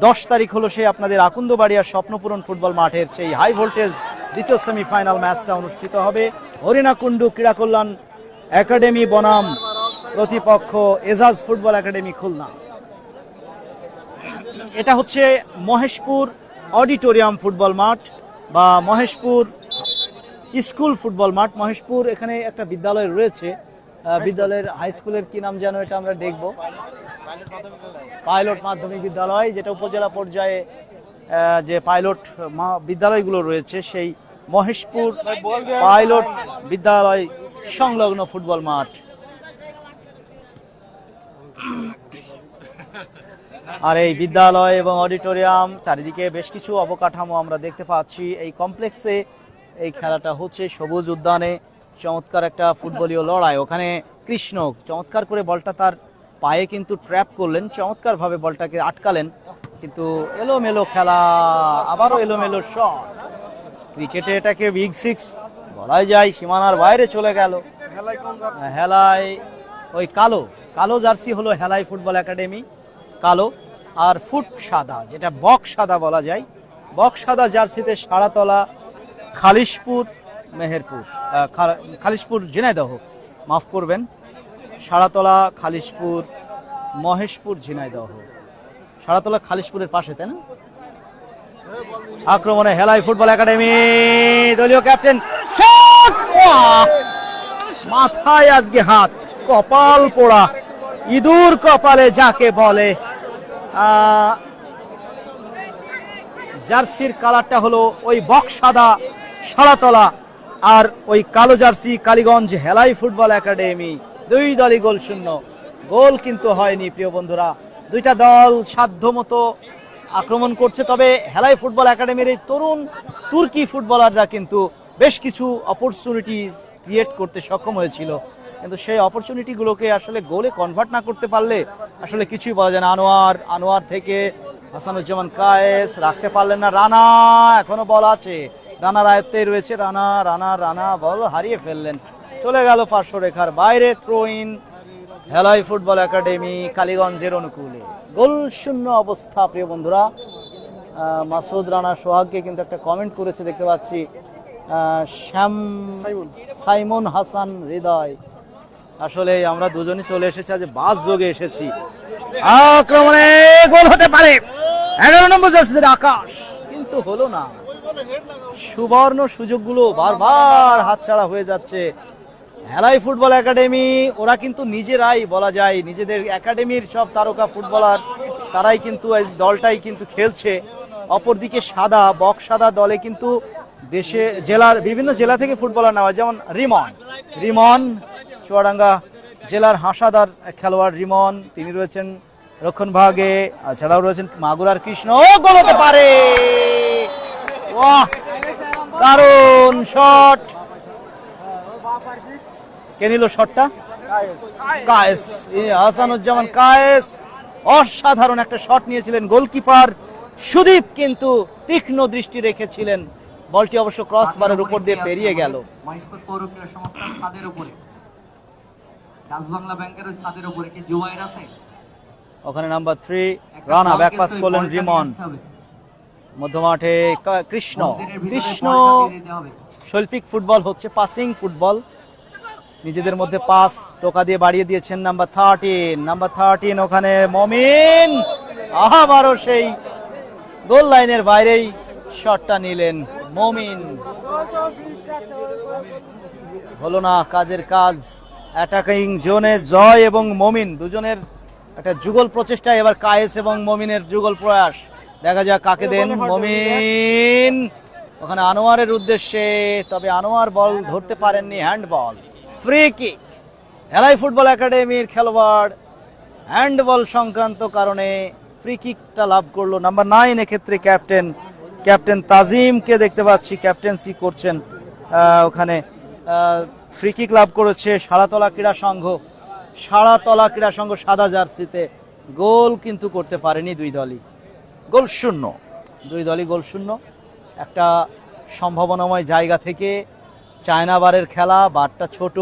10 তারিখ হলো সেই আপনাদের আকুন্দবাড়িয়ার স্বপ্নপূরণ ফুটবল মাঠের সেই হাই ভোল্টেজ দ্বিতীয় সেমিফাইনাল ম্যাচটা অনুষ্ঠিত হবে। হরিণাকুণ্ডু ক্রীড়া কল্যাণ একাডেমি বনাম প্রতিপক্ষ এজাজ ফুটবল একাডেমি খুলনা। এটা হচ্ছে মহেশপুর অডিটোরিয়াম ফুটবল মাঠ বা মহেশপুর স্কুল ফুটবল মাঠ। মহেশপুর এখানে একটা বিদ্যালয় রয়েছে, বিদ্যালয়ের হাই স্কুলের কি নাম যেন, এটা আমরা দেখব, পাইলট মাধ্যমিক বিদ্যালয়, যেটা উপজেলা পর্যায়ে যে পাইলট বিদ্যালয়গুলো রয়েছে, সেই মহেশপুর পাইলট বিদ্যালয় সংলগ্ন ফুটবল মাঠ। আর এই বিদ্যালয় এবং অডিটোরিয়াম চারিদিকে বেশ কিছু অবকাঠামো আমরা দেখতে পাচ্ছি। এই কমপ্লেক্সে এই খেলাটা হচ্ছে সবুজ উদ্যানে, চমৎকার একটা ফুটবলীয় লড়াই। ওখানে কৃষ্ণ চমৎকার করে বলটা তার পায়ে কিন্তু ট্র্যাপ করলেন, চমৎকার ভাবে বলটাকে আটকালেন, কিন্তু এলোমেলো খেলা, আবারও এলোমেলো শট। ক্রিকেটে এটাকে বিগ 6 বলাই যায়, সীমানার বাইরে চলে গেল। হেলাই ওই কালো জার্সি হলো হেলাই ফুটবল একাডেমি, কালো, আর ফুট সাদা, যেটা বক সাদা বলা যায়, বক সাদা জার্সিতে সাড়াতলা, খালিশপুর ঝিনাইদহ, মাফ করবেন, সাড়াতলা, খালিশপুর, মহেশপুর, ঝিনাইদহ, সাড়াতলা খালিশপুরের পাশে, তাই না? আক্রমণে হেলাই ফুটবল একাডেমি, দলীয় ক্যাপ্টেন, মাথায় আজকে হাত, কপাল পোড়া, ইঁদুর কপালে যাকে বলে। জার্সির কালারটা হলো ওই বক সাদা সাড়াতলা, আর ওই কালো jersey Kaliganj Helai football academy. দুই দলই গোল শূন্য, গোল কিন্তু হয়নি। প্রিয় বন্ধুরা, দুইটা দল সাধ্য মতো আক্রমণ করছে, তবে হেলাই ফুটবল একাডেমির এই তরুণ তুর্কি ফুটবলাররা কিন্তু বেশ কিছু অপরচুনিটি ক্রিয়েট করতে সক্ষম হয়েছিল, কিন্তু সেই অপরচুনিটিগুলোকে আসলে গোলে কনভার্ট না করতে পারলে আসলে কিছুই বলা যায় না। আনোয়ার থেকে হাসানুজ্জামান কায়েস রাখতে পারলেন না, রানা, এখনো বল আছে, রানার আয়ত্তে রয়েছে, রানা বল হারিয়ে ফেললেন, চলে গেল পার্শ্ব রেখার বাইরে, থ্রো ইন হেলাই ফুটবল একাডেমি কালীগঞ্জের অনুকূলে গোল শূন্য অবস্থা। প্রিয় বন্ধুরা, মাসুদ রানা সোহাগকে কিন্তু একটা কমেন্ট করেছে দেখতে পাচ্ছি, সাইমন হাসান হৃদয়। আসলে আমরা দুজনই চলে এসেছি, আজ বাস যোগে এসেছি। আক্রমণে গোল হতে পারে 11 নম্বর জার্সিদের আকাশ, কিন্তু হলো না। সুবর্ণ সুযোগগুলো বারবার হাতছাড়া হয়ে যাচ্ছে। হেলাই ফুটবল একাডেমি ওরা কিন্তু নিজেরাই বলা যায়, নিজেদের একাডেমির সব তারকা ফুটবলার তারাই কিন্তু দলটাই কিন্তু খেলছে। অপরদিকে সাদা বক্স সাদা দলে কিন্তু দেশে জেলার বিভিন্ন জেলা থেকে ফুটবলার নেওয়া, যেমন রিমন চুয়াডাঙ্গা জেলার হাসাদার খেলোয়াড় রিমন, তিনি রয়েছেন রক্ষণ ভাগে। এছাড়াও রয়েছেন মাগুরার কৃষ্ণ। গোল হতে পারে, বাহ দারুণ শট। কে নিল শটটা? কায়েস, হাসানুজ্জামান কায়েস অসাধারণ একটা শট নিয়েছিলেন। গোলকিপার সুদীপ কিন্তু তীক্ষ্ণ দৃষ্টি রেখেছিলেন, বলটি অবশ্য ক্রস বারের উপর দিয়ে পেরিয়ে গেল। মহেশপুর পৌর ক্রীড়া সংস্থার ছাদের উপরে, ডাচ বাংলা ব্যাংকের ওই ছাদের উপরে কি জুবাইর আছে? ওখানে নাম্বার 3 রানা ব্যাক পাস করলেন রিমন। মধ্যমাঠে কৃষ্ণ শৈল্পিক ফুটবল হচ্ছে, পাসিং ফুটবল, নিজেদের মধ্যে পাস টোকা দিয়ে বাড়িয়ে দিয়েছেন নাম্বার 13 ওখানে মমিন, আবারও সেই গোল লাইনের বাইরেই শটটা নিলেন মমিন। হলো না কাজের কাজ। অ্যাটাকিং জোনে জয় এবং মমিন দুজনের একটা যুগল প্রচেষ্টা, এবার কায়েস এবং মমিনের যুগল প্রয়াস। দেখা যাক কাকে দেন। মমিন ওখানে আনোয়ারের উদ্দেশ্যে, তবে আনোয়ার বল ধরতে পারেননি, হ্যান্ডবল। ফ্রি কিক, হেলাই ফুটবল একাডেমির খেলোয়াড় হ্যান্ডবল সংক্রান্ত কারণে ফ্রি কিকটা লাভ করলো নাম্বার 9। এক্ষেত্রে ক্যাপ্টেন তাজিমকে দেখতে পাচ্ছি ক্যাপ্টেন্সি করছেন। ওখানে ফ্রি কিক লাভ করেছে সাড়াতলা ক্রীড়া সংঘ সাদা জার্সিতে। গোল কিন্তু করতে পারেনি দুই দলই, গোল শূন্য। একটা সম্ভাবনাময় জায়গা থেকে চায়না বারের খেলা, বারটা ছোট,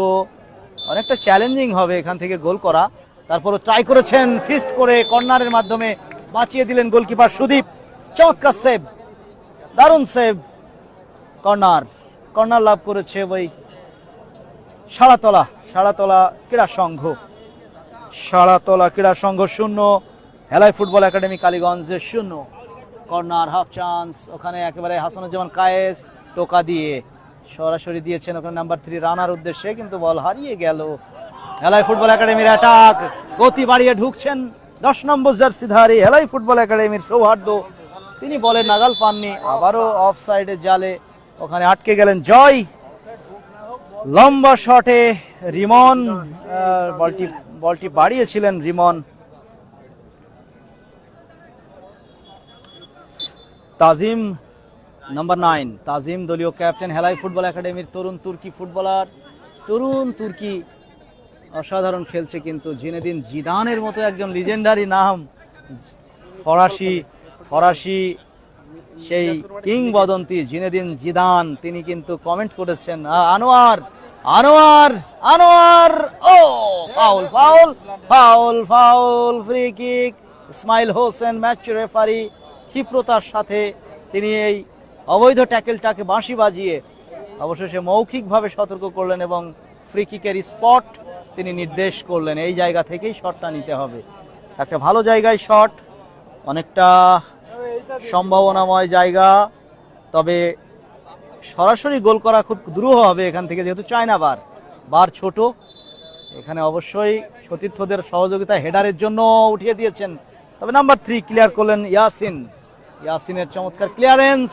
অনেকটা চ্যালেঞ্জিং হবে এখান থেকে গোল করা। তারপরও ট্রাই করেছেন, ফিস্ট করে কর্নারের মাধ্যমে বাঁচিয়ে দিলেন গোলকিপার সুদীপ। চমৎকার সেভ, দারুণ সেভ। কর্নার লাভ করেছে ওই সাড়াতলা ক্রীড়া সংঘ 0, হেলাই ফুটবল একাডেমি কালীগঞ্জের 0। কর্নার হাফ চান্স, ওখানে একেবারে হাসানুজ্জামান কায়েস টোকা দিয়ে সরাসরি দিয়েছেন ওখানে নাম্বার 3 রানার উদ্দেশ্যে, কিন্তু বল হারিয়ে গেল। হেলাই ফুটবল একাডেমির অ্যাটাক, গতি বাড়িয়ে ঢুকছেন 10 নম্বর জার্সিধারী হেলাই ফুটবল একাডেমির সৌহার্দ্য, তিনি বলের নাগাল পাননি। আবারও অফ সাইডের জালে ওখানে আটকে গেলেন জয়। লম্বা শটে রিমন বলটি বাড়িয়েছিলেন রিমন। তাজিম নাম্বার 9, তাজিম দলীয় ক্যাপ্টেন হেলাই ফুটবল একাডেমির তরুণ তুর্কি অসাধারণ খেলছে, কিন্তু জিনেদিন জিদানের মতো একজন লিজেন্ডারি নাম, ফরাসি সেই কিংবদন্তি জিনেদিন জিদান, তিনি কিন্তু কমেন্ট করেছেন আনোয়ার ও foul free kick. Ismail Hossain match referee ক্ষিপ্রতার সাথে তিনি এই অবৈধ ট্যাকেলটাকে বাঁশি বাজিয়ে অবশেষে মৌখিকভাবে সতর্ক করলেন এবং ফ্রি কিকের স্পট তিনি নির্দেশ করলেন, এই জায়গা থেকেই শটটা নিতে হবে। একটা ভালো জায়গায় শট, অনেকটা সম্ভাবনাময় জায়গা, তবে সরাসরি গোল করা খুব দুরূহ হবে এখান থেকে, যেহেতু চায়না বার ছোট। এখানে অবশ্যই সতীর্থদের সহযোগিতা হেডারের জন্য উঠিয়ে দিয়েছেন, তবে নাম্বার 3 ক্লিয়ার করলেন ইয়াসিনের চমৎকার ক্লিয়ারেন্স।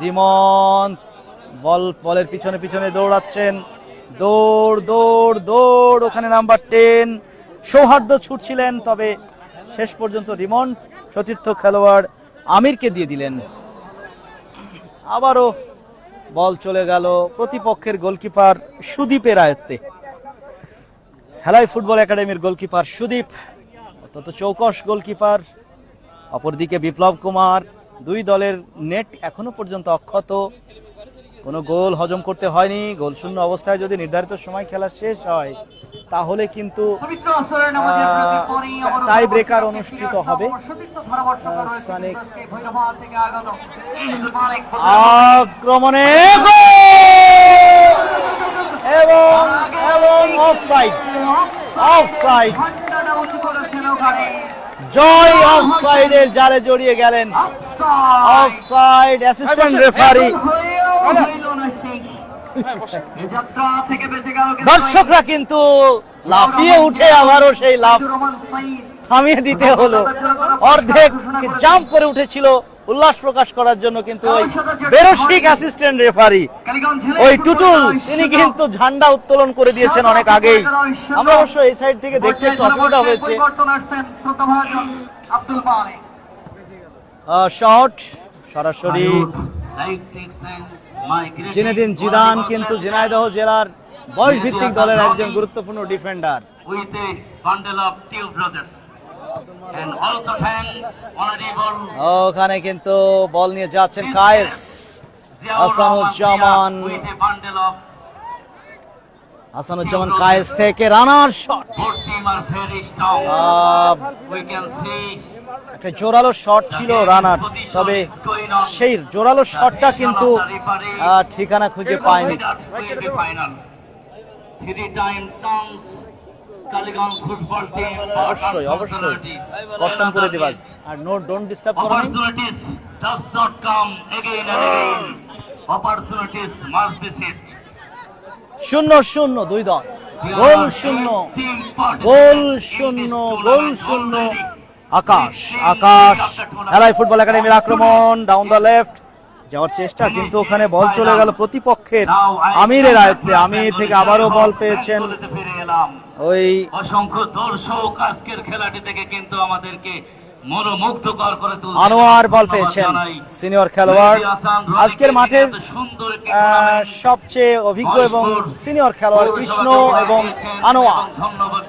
রিমন বলের পিছনে দৌড়াচ্ছেন, দৌড় ওখানে নাম্বার 10 সৌহার্দ্য ছুটছিলেন, তবে শেষ পর্যন্ত রিমন সতীর্থ খেলোয়াড় আমিরকে দিয়ে দিলেন। আবারও বল চলে গেল প্রতিপক্ষের গোলকিপার সুদীপের আয়ত্তে। হেলাই ফুটবল একাডেমির গোলকিপার সুদীপ অত্যন্ত চৌকস গোলকিপার, অপরদিকে বিপ্লব কুমার। দুই দলের নেট এখনো পর্যন্ত অক্ষত, কোনো গোল হজম করতে হয়নি। গোল শূন্য অবস্থায় যদি নির্ধারিত সময় খেলা শেষ হয় তাহলে কিন্তু পবিত্র আসরের নামাজের বিরতি পরেই আবারও টাই ব্রেকার অনুষ্ঠিত হবে। সতীর্থ ধারাভাষ্যকার রয়েছে সানিক আজকে ভৈরবাদ থেকে আগত আব্দুল মালিক আক্রমণে গোল! এবং এবং অফসাইড, অফসাইড, ঘণ্টাটা উঁচু করেছেন ওখানে। জয় অফসাইডের জালে জড়িয়ে গেলেন। Offside, assistant referee. হয়েও হইল না সেই। এই যাত্রা থেকে বেঁচে গেল কিন্তু দর্শকরা কিন্তু লাফিয়ে উঠে আবারও সেই লাফ রহমান সাইদ। থামিয়ে দিতে হলো। অর্ধেক জাম্প করে উঠেছিল উল্লাস প্রকাশ করার জন্য, কিন্তু ওই বেরসিক অ্যাসিস্ট্যান্ট রেফারি কালীগঞ্জ ওই টুটুল তিনি কিন্তু ঝান্ডা উত্তোলন করে দিয়েছেন অনেক আগেই। আমরা অবশ্য এই সাইড থেকে দেখতে একটু অসুবিধা হয়েছে। পরিবর্তন আসছেন শ্রদ্ধাভাজন আব্দুল মালিক। শট সরাসরি জিনেদিন জিদান কিন্তু ঝিনাইদহ জেলার বয়স ভিত্তিক দলের একজন গুরুত্বপূর্ণ defender. with a bundle of Tube Brothers. And also thanks honorable ওখানে কিন্তু বল নিয়ে যাচ্ছেন Kayes Hasanuzzaman. with a bundle of Hasanuzzaman Kayes থেকে রানার shot, both team are very strong. We can see একটা জোরালো শট ছিল রানার, তবে সেই জোরালো শটটা কিন্তু ঠিকানা খুঁজে পায়নি। will be final. 3-time chance Kaligong football team for অবশ্যই অবশ্যই কর্তন করে দিবা, আর নো ডোন্ট ডিস্টার্ব করো না। opportunities does not come again and again. Opportunities must be seized. 0-0 দুই দল, গোল শূন্য, গোল শূন্য, গোল শূন্য। আকাশ আকাশ হেলাই ফুটবল একাডেমির আক্রমণ, ডাউন দ্য লেফট যাওয়ার চেষ্টা, কিন্তু ওখানে বল চলে গেল প্রতিপক্ষের আমিরের আয়ত্তে। আমির থেকে আবারও বল পেয়েছেন ওই অসংখ্য দর্শক আজকের খেলাটি থেকে কিন্তু আমাদেরকে মনোমুগ্ধকর করে তুলছে। আনোয়ার বল পেয়েছেন, সিনিয়র খেলোয়াড়, আজকের মাঠের সবচেয়ে অভিজ্ঞ এবং সিনিয়র খেলোয়াড় কৃষ্ণ এবং আনোয়ার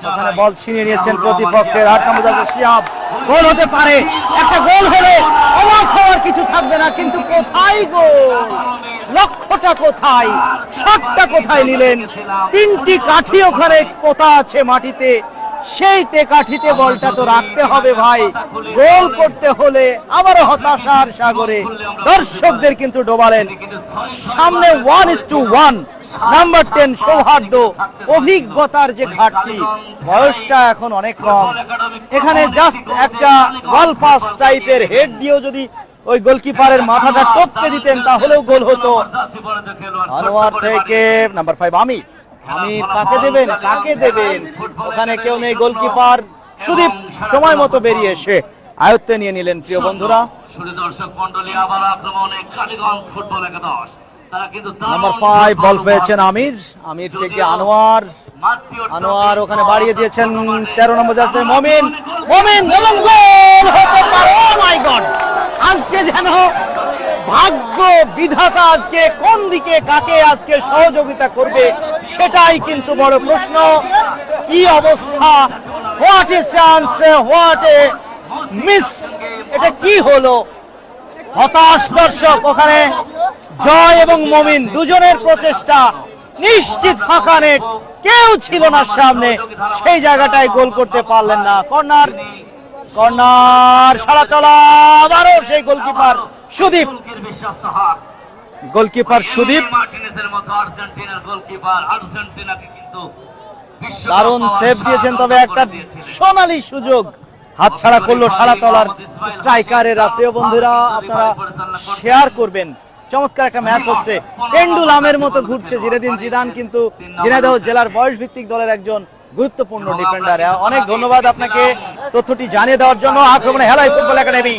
ওখানে বল ছিনিয়ে নিয়েছেন প্রতিপক্ষের। 8 নম্বর জার্সি শিহাব, গোল হতে পারে, একটা গোল হলে অবাক হওয়ার কিছু থাকবে না, কিন্তু কোথায় গোল, লক্ষ্যটা কোথায়, শটটা কোথায় নিলেন? 3টি কাঠি ওখানে পোতা আছে মাটিতে, সেই কাঠিতে বলটা তো রাখতে হবে ভাই। গোল করতে হলে আবারও হতাশার সাগরে দর্শকদের কিন্তু ডোবালেন। সামনে 1:1, নাম্বার 10 সৌহার্দ্য, অভিজ্ঞতার যে ঘাটতি, বয়সটা এখন অনেক কম। এখানে জাস্ট একটা ওয়াল পাস টাইপের হেড দিয়েও যদি ওই গোলকিপারের মাথাটা টপকে দিতেন তাহলেও গোল হতো। আনোয়ার থেকে নাম্বার 5 আমির, আমির কাকে দেবেন, কাকে দেবেন? ওখানে কেউ নেই, গোলকিপার সুদীপ সময় মতো বেরিয়ে এসে আয়ত্তে নিয়ে নিলেন। প্রিয় বন্ধুরা, দর্শক মন্ডলী আবার আক্রমণে কালীগঞ্জ ফুটবল একাদশ, তারা কিন্তু নাম্বার 5 বল পেয়েছেন আমির, আমির থেকে আনোয়ার, আনোয়ার ওখানে বাড়িয়ে দিয়েছেন 13 নম্বর জার্সি মমিন, মমিন এবং গোল হতে পারে। ও মাই গড, আজকে যেন ভাগ্য বিধাতা আজকে কোন দিকে কাকে আজকে সহযোগিতা করবে সেটাই কিন্তু বড় প্রশ্ন। কি অবস্থা, what a chance, what a miss, এটা কি হলো? হতাশ দর্শক। ওখানে জয় এবং মমিন দুজনের প্রচেষ্টা, নিশ্চিত ফাঁকা নেট, কেউ ছিল না সামনে, সেই জায়গাটায় গোল করতে পারলেন না। কর্নার, কর্নার সারা চলা, আবারও সেই গোলকিপার সুদীপ, গোলকিপার সুদীপ দারুণ সেভ দিয়েছেন, তবে একটা সোনালী সুযোগ হাতছাড়া করলো সারাতলার স্ট্রাইকারেরা। প্রিয় বন্ধুরা, আপনারা শেয়ার করবেন, চমৎকার একটা ম্যাচ হচ্ছে, পেন্ডুলামের মতো ঘুরছে। জিনেদিন জিদান কিন্তু ঝিনাইদহ জেলার বয়স ভিত্তিক দলের একজন গুরুত্বপূর্ণ ডিফেন্ডার। অনেক ধন্যবাদ আপনাকে তথ্যটি জানিয়ে দেওয়ার জন্য। আক্রমণে Helai football academy,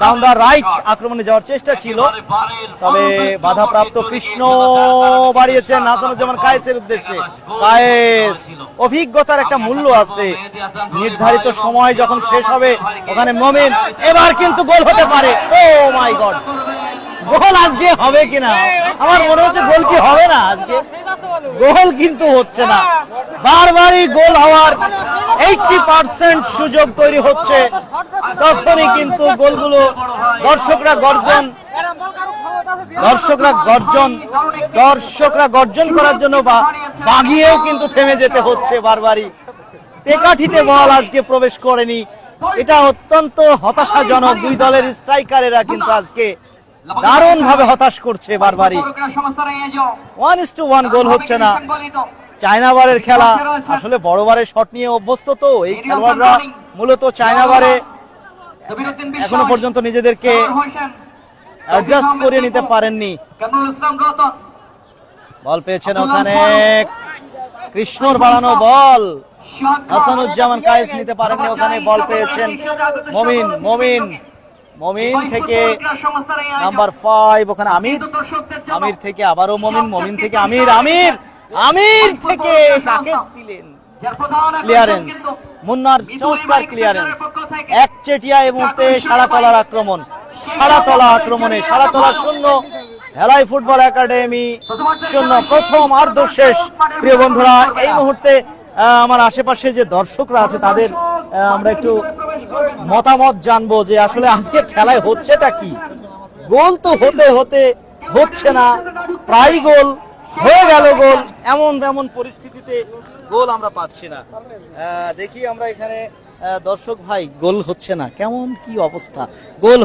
down the right আক্রমণে যাওয়ার চেষ্টা ছিল, তবে বাধাপ্রাপ্ত। কৃষ্ণ বাড়িয়েছেন হাসানুজ্জামান কায়েসের উদ্দেশ্যে। কায়েস, অভিজ্ঞতার একটা মূল্য আছে, নির্ধারিত সময় যখন শেষ হবে ওখানে মমিন, এবার কিন্তু গোল হতে পারে। ও মাই গড, গোল আজকে হবে কিনা আমার মনে হচ্ছে, গোল কি হবে না আজকে? গোল কিন্তু হচ্ছে না, বারবারই গোল হওয়ার 80% সুযোগ তৈরি হচ্ছে, তখনই কিন্তু গোলগুলো দর্শকরা গর্জন দর্শকরা গর্জন করার জন্য বাগিয়েও কিন্তু থেমে যেতে হচ্ছে বারবারই। টেকাঠিতে বল আজকে প্রবেশ করেনি, এটা অত্যন্ত হতাশাজনক। দুই দলের স্ট্রাইকারেরা কিন্তু আজকে দারুণ ভাবে হতাশ করছে বারবারই। 1-1 গোল হচ্ছে না। চায়না বারের খেলা, আসলে বড় বারের শট নিয়ে অভ্যস্ত তো এই খেলোয়াড়রা, মূলত চায়না বারে এখনো পর্যন্ত নিজেদেরকে অ্যাডজাস্ট করে নিতে পারেননি। বল পেয়েছেন ওখানে, কৃষ্ণর বাড়ানো বল, হাসানুজ্জামান কায়েস নিতে পারেননি ওখানে। বল পেয়েছেন মমিন থেকে নাম্বার 5, ওখানে আমির থেকে আবারও মমিন থেকে আমির থেকে কাকে দিলেন ক্লিয়ারেন্স, মুন্নার চমৎকার ক্লিয়ারেন্স। একচেটিয়া এই মুহূর্তে সারাতলার আক্রমণে সারাতলা 0, হেলাই ফুটবল একাডেমি 0। প্রথম আর্ধ শেষ। প্রিয় বন্ধুরা, এই মুহূর্তে আমার আশেপাশে যে দর্শকরা আছে তাদের আমরা একটু মতামত জানবো যে আসলে আজকে খেলায় হচ্ছেটা কি। গোল তো হচ্ছে না, প্রায় গোল হয়ে গেল, গোল এমন পরিস্থিতিতে গোল আমরা পাচ্ছি না। দেখি আমরা এখানে দর্শক ভাই, গোল হচ্ছে না, কেমন কি অবস্থা। গোল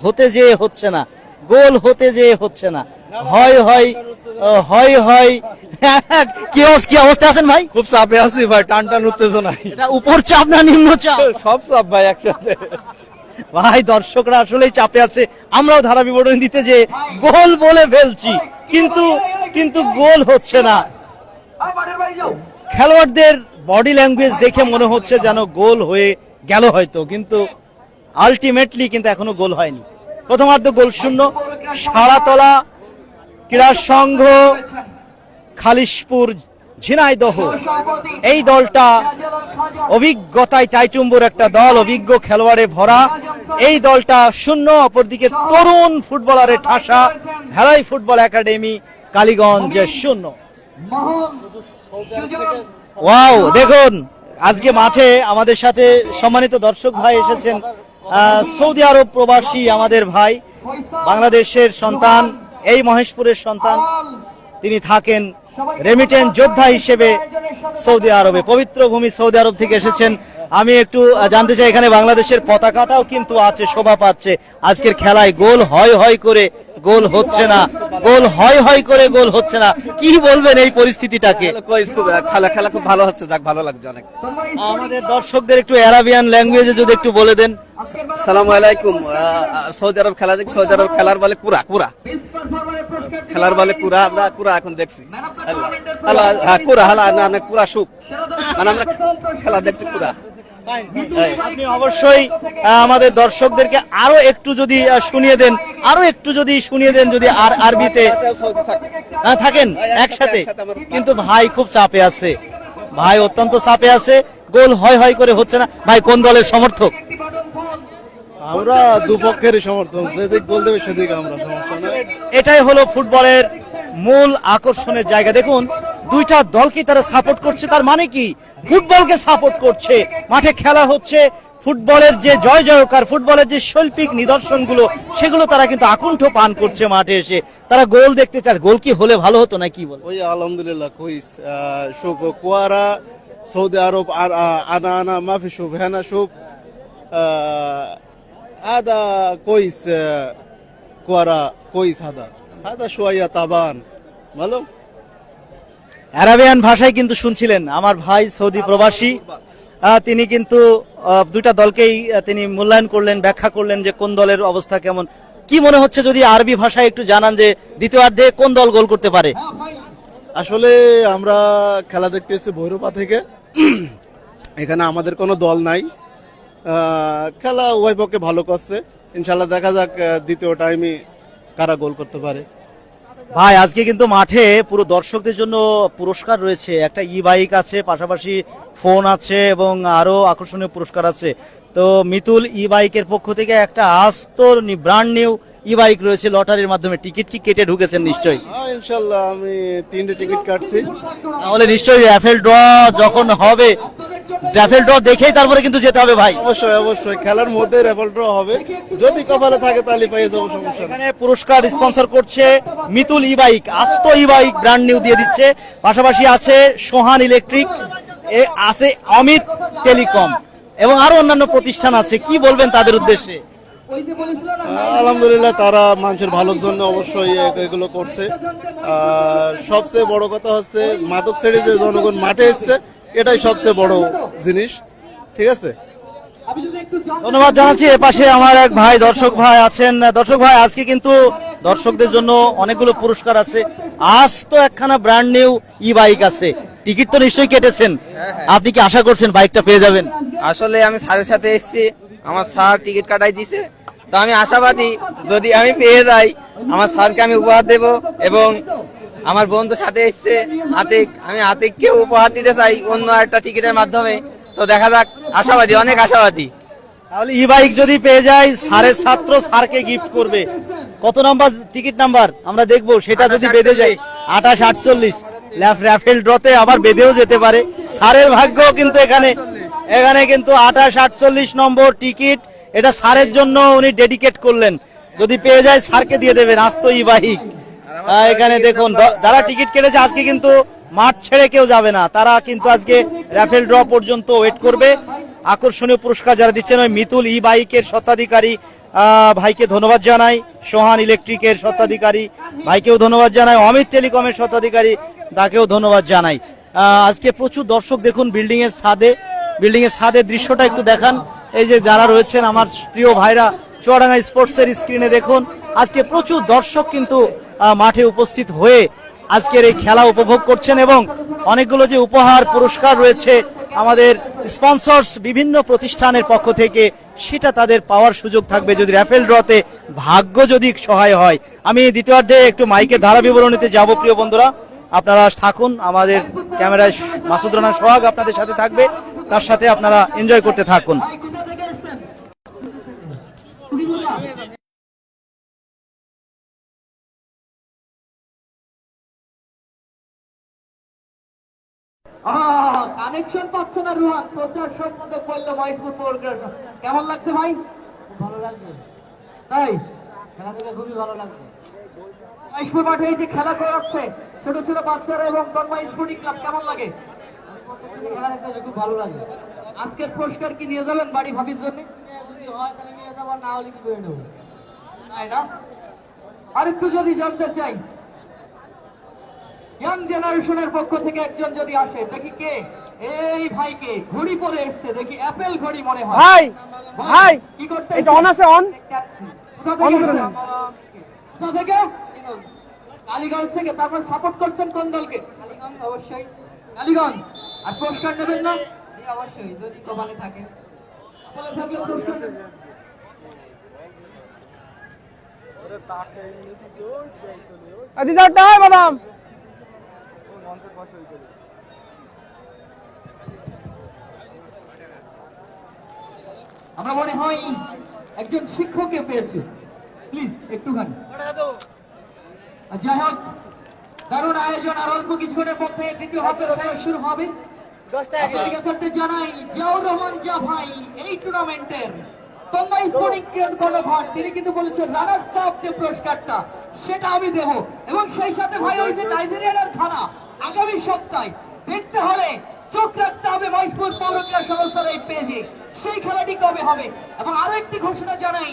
হতে যেয়ে হচ্ছে না। হয় কি অবস্থা আছেন ভাই? খুব চাপে আছি ভাই, টান উত্তেজনা। এটা উপর চাপ না নিম্ন চাপ? সব চাপ ভাই একসাথে। ভাই দর্শকরা আসলেই চাপে আছে। আমরাও ধারা বিবরণী দিতে যে গোল বলে ফেলছি, কিন্তু গোল হচ্ছে না। খেলোয়াড়দের বডি ল্যাঙ্গুয়েজ দেখে মনে হচ্ছে যেন গোল হয়ে গেল হয়তো, কিন্তু আলটিমেটলি কিন্তু এখনো গোল হয়নি। প্রথমার্ধ গোল 0। সারাতলা ক্রীড়া সংঘ খালিশপুর ঝিনাইদহ, এই দলটা অভিজ্ঞতায় টাইটুম্বুর একটা দল, অভিজ্ঞ খেলোয়াড়ে ভরা এই দলটা 0। অপরদিকে তরুণ ফুটবলারের ঠাসা হেলাই ফুটবল একাডেমি কালীগঞ্জ 0। ওয়াও, দেখুন আজকে মাঠে আমাদের সাথে সম্মানিত দর্শক ভাই এসেছেন, সৌদি আরব প্রবাসী আমাদের ভাই, বাংলাদেশের সন্তান, এই মহেশপুরের সন্তান। তিনি থাকেন রেমিটেন্স যোদ্ধা হিসেবে সৌদি আরবে, পবিত্র ভূমি সৌদি আরব থেকে এসেছেন। আমি একটু জানতে চাই, এখানে বাংলাদেশের পতাকাটাও কিন্তু আছে, শোভা পাচ্ছে। আজকের খেলায় গোল হয় করে গোল হচ্ছে না, গোল হচ্ছে না। কি বলবেন এই পরিস্থিতিটাকে? খেলা খুব ভালো হচ্ছে, যাক ভালো লাগছে অনেক। আমাদের দর্শকদের একটু অ্যারাবিয়ান ল্যাঙ্গুয়েজে যদি একটু বলে দেন। আসসালামু আলাইকুম। সৌদি আরব খেলা দেখি, সৌদি আরব খেলার বলে কুরা, আমরা কুরা এখন দেখছি। কুরা সুখ, মানে আমরা খেলা দেখছি কুরা। আপনি অবশ্যই আমাদের দর্শকদেরকে আরো একটু যদি শুনিয়ে দেন, যদি আরবিতে থাকেন একসাথে। কিন্তু ভাই খুব চাপে আছে, ভাই অত্যন্ত চাপে আছে। গোল হয় করে হচ্ছে না। ভাই কোন দলের সমর্থক? আমরা দুপক্ষেরই সমর্থক, যেদিক গোল দেবে সেদিক আমরা, সমস্যা নেই। এটাই হলো ফুটবলের মূল আকর্ষণের জায়গা। দেখুন দুইটা দলকে তারা সাপোর্ট করছে, তার মানে কি ফুটবলকে সাপোর্ট করছে। মাঠে খেলা হচ্ছে, ফুটবলের যে জয়কার, ফুটবলের যে শৈল্পিক নিদর্শনগুলো, সেগুলো তারা কিন্তু আকুণ্ঠ পান করছে মাঠে এসে। তারা গোল দেখতে চায়। গোল কি হলে ভালো হতো না, কি বল? ওই আলহামদুলিল্লাহ কইস শুভ কুয়ারা সৌদি আরব আর আনা মাফি শুভ হেনা শুভ هذا كويس كورة كويس هذا شوية طبعا মালুম। আরাবিয়ান ভাষায় কিন্তু শুনছিলেন আমার ভাই সৌদি প্রবাসী, তিনি কিন্তু দুইটা দলকেই তিনি মূল্যায়ন করলেন, ব্যাখ্যা করলেন যে কোন দলের অবস্থা কেমন। কি মনে হচ্ছে যদি আরবি ভাষায় একটু জানান যে দ্বিতীয়ার্ধে কোন দল গোল করতে পারে? আসলে আমরা খেলা দেখতে এসেছি ভৈরপা থেকে, এখানে আমাদের কোনো দল নাই। খেলা উভয় পক্ষে ভালো করছে, ইনশাল্লাহ দেখা যাক দ্বিতীয় টাইমে কারা গোল করতে পারে। ভাই আজকে কিন্তু মাঠে পুরো দর্শকদের জন্য পুরস্কার রয়েছে, একটা ই বাইক আছে, পাশাপাশি ফোন আছে এবং আরো আকর্ষণীয় পুরস্কার আছে। তো মিতুল ই বাইকের পক্ষ থেকে একটা আস্ত ব্র্যান্ড নিউ ই বাইক রয়েছে লটারির মাধ্যমে। টিকিট কি কেটে ঢুকেছেন নিশ্চয়ই? ইনশাল্লাহ আমি 3টে টিকিট কাটছি। তাহলে নিশ্চয়ই এফএল ড্র যখন হবে রাফেল ড্র দেখেই তারপরে কিন্তু যেতে হবে ভাই। অবশ্যই অবশ্যই খেলার মধ্যে রেফেল ড্র হবে, যদি কপালে থাকে তাহলে পেয়ে যাবো, সমস্যা নেই। এখানে পুরস্কার স্পন্সর করছে মিতুল ই বাইক, আস্ত ই বাইক ব্র্যান্ড নিউ দিয়ে দিচ্ছে, পাশাপাশি আছে সোহান ইলেকট্রিক, আছে অমিত টেলিকম এবং আরো অন্যান্য প্রতিষ্ঠান আছে। কি বলবেন তাদের উদ্দেশ্যে? আলহামদুলিল্লাহ, তারা মানুষের ভালোর জন্য অবশ্যই এগুলো করছে। সবচেয়ে বড় কথা হচ্ছে মাদক ছেড়ে যে জনগণ মাঠে এসছে, এটাই সবচেয়ে বড় জিনিস। ঠিক আছে, ধন্যবাদ জানাচ্ছি। এপাশে আমার এক ভাই দর্শক ভাই আছেন। দর্শক ভাই, আজকে কিন্তু দর্শকদের জন্য অনেকগুলো পুরস্কার আছে। আজ তো একখানা ব্র্যান্ড নিউ ই বাইক আছে, টিকিট তো নিশ্চয়ই কেটেছেন, আপনি কি আশা করছেন বাইকটা পেয়ে যাবেন? আসলে আমি স্যারের সাথে এসেছি, আমার স্যার টিকিট কাটাই দিছে, তো আমি আশাবাদী যদি আমি পেয়ে যাই আমার স্যারকে আমি উপহার দেব, এবং আমার বন্ধুর সাথে এসছে আতিক, আমি আতিককে উপহার দিতে চাই অন্য একটা টিকিটের মাধ্যমে। তো দেখা যাক, আশাবাদী, অনেক আশাবাদী। তাহলে ই বাইক যদি পেয়ে যায়, স্যারের ছাত্র স্যারকে গিফট করবে। কত নাম্বার টিকিট নাম্বার আমরা দেখবো, সেটা যদি বেঁধে যায় 2848 রাফেল ড্রতে আবার বেঁধেও যেতে পারে। স্যারের ভাগ্য কিন্তু এখানে কিন্তু 2848 নম্বর টিকিট, এটা স্যারের জন্য উনি ডেডিকেট করলেন। যদি পেয়ে যায় স্যারকে দিয়ে দেবেন আস্ত ই বাইক। এখানে দেখুন, যারা টিকিট কেটেছে আজকে কিন্তু মাঠ ছেড়ে কেউ যাবে না, তারা কিন্তু আজকে রাফেল ড্র পর্যন্ত ওয়েট করবে। আকর্ষণীয় পুরস্কার যারা দিচ্ছেন, ওই মিতুল ই বাইকের স্বত্বাধিকারী ভাইকে ধন্যবাদ জানাই, সোহান ইলেকট্রিকের স্বত্বাধিকারী ভাইকেও ধন্যবাদ জানাই, অমিত টেলিকমের স্বত্বাধিকারী তাকেও ধন্যবাদ জানাই। আজকে প্রচুর দর্শক দেখুন বিল্ডিং এর ছাদের দৃশ্যটা একটু দেখান। এই যে যারা রয়েছেন আমার প্রিয় ভাইরা, চুয়াডাঙ্গা স্পোর্টসের স্ক্রিনে দেখুন, আজকে প্রচুর দর্শক কিন্তু মাঠে উপস্থিত হয়ে আজকের এই খেলা উপভোগ করছেন, এবং অনেকগুলো যে উপহার পুরস্কার রয়েছে আমাদের স্পন্সর্স বিভিন্ন প্রতিষ্ঠানের পক্ষ থেকে, সেটা তাদের পাওয়ার সুযোগ থাকবে যদি রাফেল ড্রতে ভাগ্য যদি সহায় হয়। আমি দ্বিতীয়ার্ধে একটু মাইকের ধারা বিবরণীতে যাব। প্রিয় বন্ধুরা, আপনারা থাকুন, আমাদের ক্যামেরায় মাসুদ রানা সোহাগ আপনাদের সাথে থাকবে, তার সাথে আপনারা এনজয় করতে থাকুন। কানেকশন পাচ্ছে না রুহান, প্রচার সম্পাদক বললো মহেশপুর পৌরসভা। কেমন লাগছে ভাই? ভালো লাগছে, তাই খেলা থেকে খুবই ভালো লাগছে। মহেশপুর মাঠে এই যে খেলা করাচ্ছে ছোট ছোট বাচ্চারা এবং তন্ময় স্পোর্টিং ক্লাব, কেমন লাগে? খেলা দেখতে খুব ভালো লাগে। আজকের পুরস্কার কি নিয়ে যাবেন বাড়ি ভাবির জন্য? যদি হয় তাহলে নিয়ে যাবো, না হলে কি করে নেবো, তাই না? আরেকটু যদি জানতে চাই, ইয়াং জেনারেশনের পক্ষ থেকে একজন যদি আসে, দেখি কে? এই ভাইকে ঘড়ি পরে এসছে, দেখি অ্যাপেল ঘড়ি মনে হয়। ভাই ভাই কি করতে এটা অন আছে, অন কোথা থেকে? কালীগঞ্জ থেকে। তারপর সাপোর্ট করছেন কোন দলকে? কালীগঞ্জ, অবশ্যই কালীগঞ্জ। আর পুরস্কার নেবেন না? অবশ্যই, যদি কপালে থাকে। কপালে থাকলে পুরস্কার নেবেন। রিজার্ভটা হয় বাদাম। আমরা মনে হয় একজন শিক্ষককে পেয়েছি, প্লিজ একটুখানি। যাই হোক, দারুণ আয়োজন। আর অল্প কিছুক্ষণের মধ্যে দ্বিতীয় হাফের খেলা শুরু হবে। আপনাদেরকে করতে জানাই, জিয়াউর রহমান জিয়া ভাই এই টুর্নামেন্টের তন্ময় স্পোর্টিং কর্ণধার, তিনি কিন্তু বলেছেন রানার্স আপ যে পুরস্কারটা সেটা আমি দেব, এবং সেই সাথে ভাই ওই যে নাইজেরিয়ার খেলা আগামী সপ্তাহে দেখতে হলে চোখ রাখতে হবে মহেশপুর পৌর ক্রীড়া সংস্থার এই পেজে, সেই খেলাটি কবে হবে। এবং আরেকটি ঘোষণা জানাই,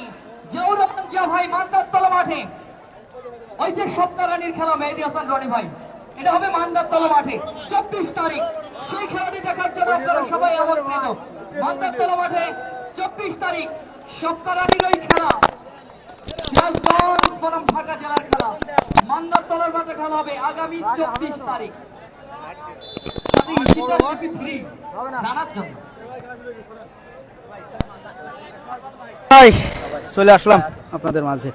জিয়াউর রহমান জিয়া ভাই মান্দারতলা মাঠে ওই যে সপ্তাহরানীর খেলা মেহেদী হাসান রনি ভাই, এটা হবে মান্দারতলা মাঠে 24 তারিখ। সেই খেলাটি দেখার জন্য আপনারা সবাই আমন্ত্রিত। মান্দারতলা মাঠে 24 তারিখ সপ্তাহরানীর ওই খেলা, সিরাজগঞ্জ বনাম ঢাকা জেলার খেলা মান্দারতলার মাঠে খেলা হবে আগামী 24 তারিখ। জানার জন্য চলে আসলাম আপনাদের মাঝে।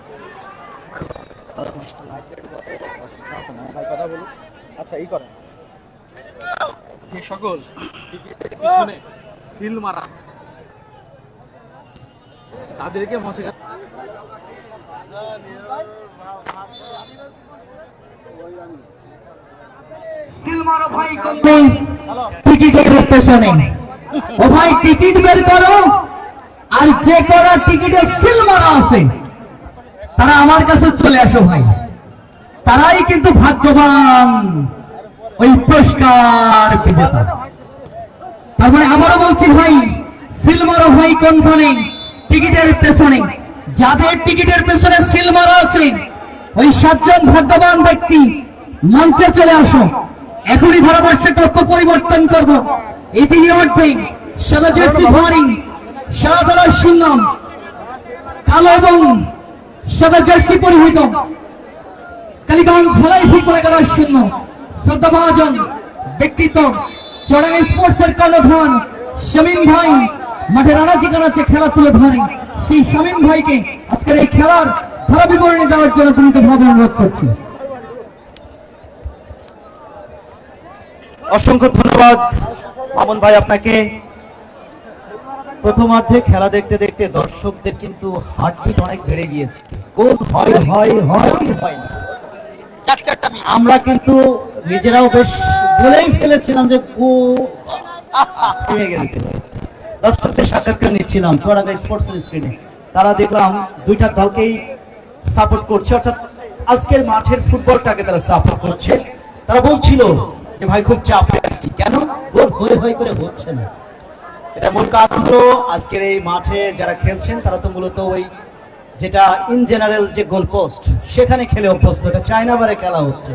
আচ্ছা, এই করেন যে সকল পিছনে সিল মারা তাদেরকে মশে সিলমারো ভাই কোন টিকিটের পেছনে ও ভাই টিকিট বের করো, আর যে করা টিকিটে সিল মারা আছে তারা আমার কাছে চলে আসো ভাই, তারাই কিন্তু ভাগ্যবান ওই পুরস্কার বিজেতা। তারপরে আবারও বলছি ভাই, সিল মারা ভাই কোনখানে? টিকিটের পেছনে। যাদের টিকিটের পেছনে সিল মারা আছে ওই 7 জন ভাগ্যবান ব্যক্তি মঞ্চে চলে আসো। এখনই ধারাভাষ্যের তথ্য পরিবর্তন করব। ইতিমধ্যে সাদা জার্সি ধারী, সাদা দলের সিংহম, কালো এবং সাদা জার্সি পরিহিত কালীগঞ্জ হেলাই ফুটবল একাদশ শূন্য শ্রদ্ধাভাজন ব্যক্তিত্ব চড়াই স্পোর্টসের কর্ণধার শামীম ভাই মাঠে রানাচি কানাচে খেলা তুলে ধরে। সেই শামীম ভাইকে আজকের এই খেলার ধারা বিবরণী দেওয়ার জন্য বিনীতভাবে অনুরোধ করছি। অসংখ্য ধন্যবাদ মামুন ভাই আপনাকে। প্রথমার্ধে খেলা দেখতে দেখতে দর্শকদের কিন্তু হার্টবিট অনেক বেড়ে গিয়েছে। গোল হয় হয় হয় হয় না। আমরা কিন্তু নিজেরাও বেশ বলেই ফেলেছিলাম যে দর্শকদের সাক্ষাৎকার নিচ্ছিলাম চুয়াডাঙ্গা স্পোর্টস স্ক্রিনে। তারা দেখলাম দুইটা দলকেই সাপোর্ট করছে, অর্থাৎ আজকের মাঠের ফুটবলটাকে তারা সাপোর্ট করছে। তারা বলছিল যে ভাই খুব চাপে আছি, কেন গোল হয়ে হয়ে করে হচ্ছে না। এটা মূল কারণ হলো আজকের এই মাঠে যারা খেলছেন তারা তো মূলত ওই যেটা ইন জেনারেল যে গোল পোস্ট সেখানে খেলে অভ্যস্ত। এটা চায়নাবারে খেলা হচ্ছে,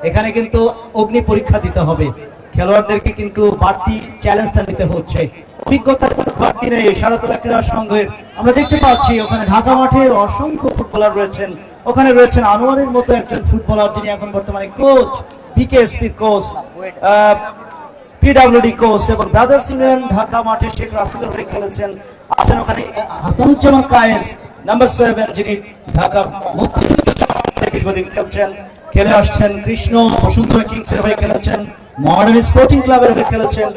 এখানে কিন্তু অগ্নি পরীক্ষা দিতে হবে, খেলোয়াড়দেরকে কিন্তু বাড়তি চ্যালেঞ্জটা নিতে হচ্ছে। অভিজ্ঞতার কোনো ঘাটতি নেই সারাতলা ক্রীড়া সংঘের। আমরা দেখতে পাচ্ছি ওখানে ঢাকা মাঠে অসংখ্য ফুটবলার রয়েছেন, ওখানে রয়েছেন আনোয়ারের মতো একজন ফুটবলার যিনি এখন বর্তমানে কোচ, বিকেএসপির কোচ, পিডব্লিউডি কোচ, এবং ব্রাদার্স ইউনিয়ন ঢাকা মাঠে শেখ রাসেলের হয়ে খেলেছেন। আছেন ওখানে হাসানুজ্জামান কায়েস নাম্বার 7 যিনি ঢাকা দীর্ঘদিন খেলছেন, খেলে আসছেন। কৃষ্ণ বসুন্ধরা কিংস এর হয়ে খেলেছেন, মডার্ন স্পোর্টিং ক্লাবের হয়ে খেলেছেন।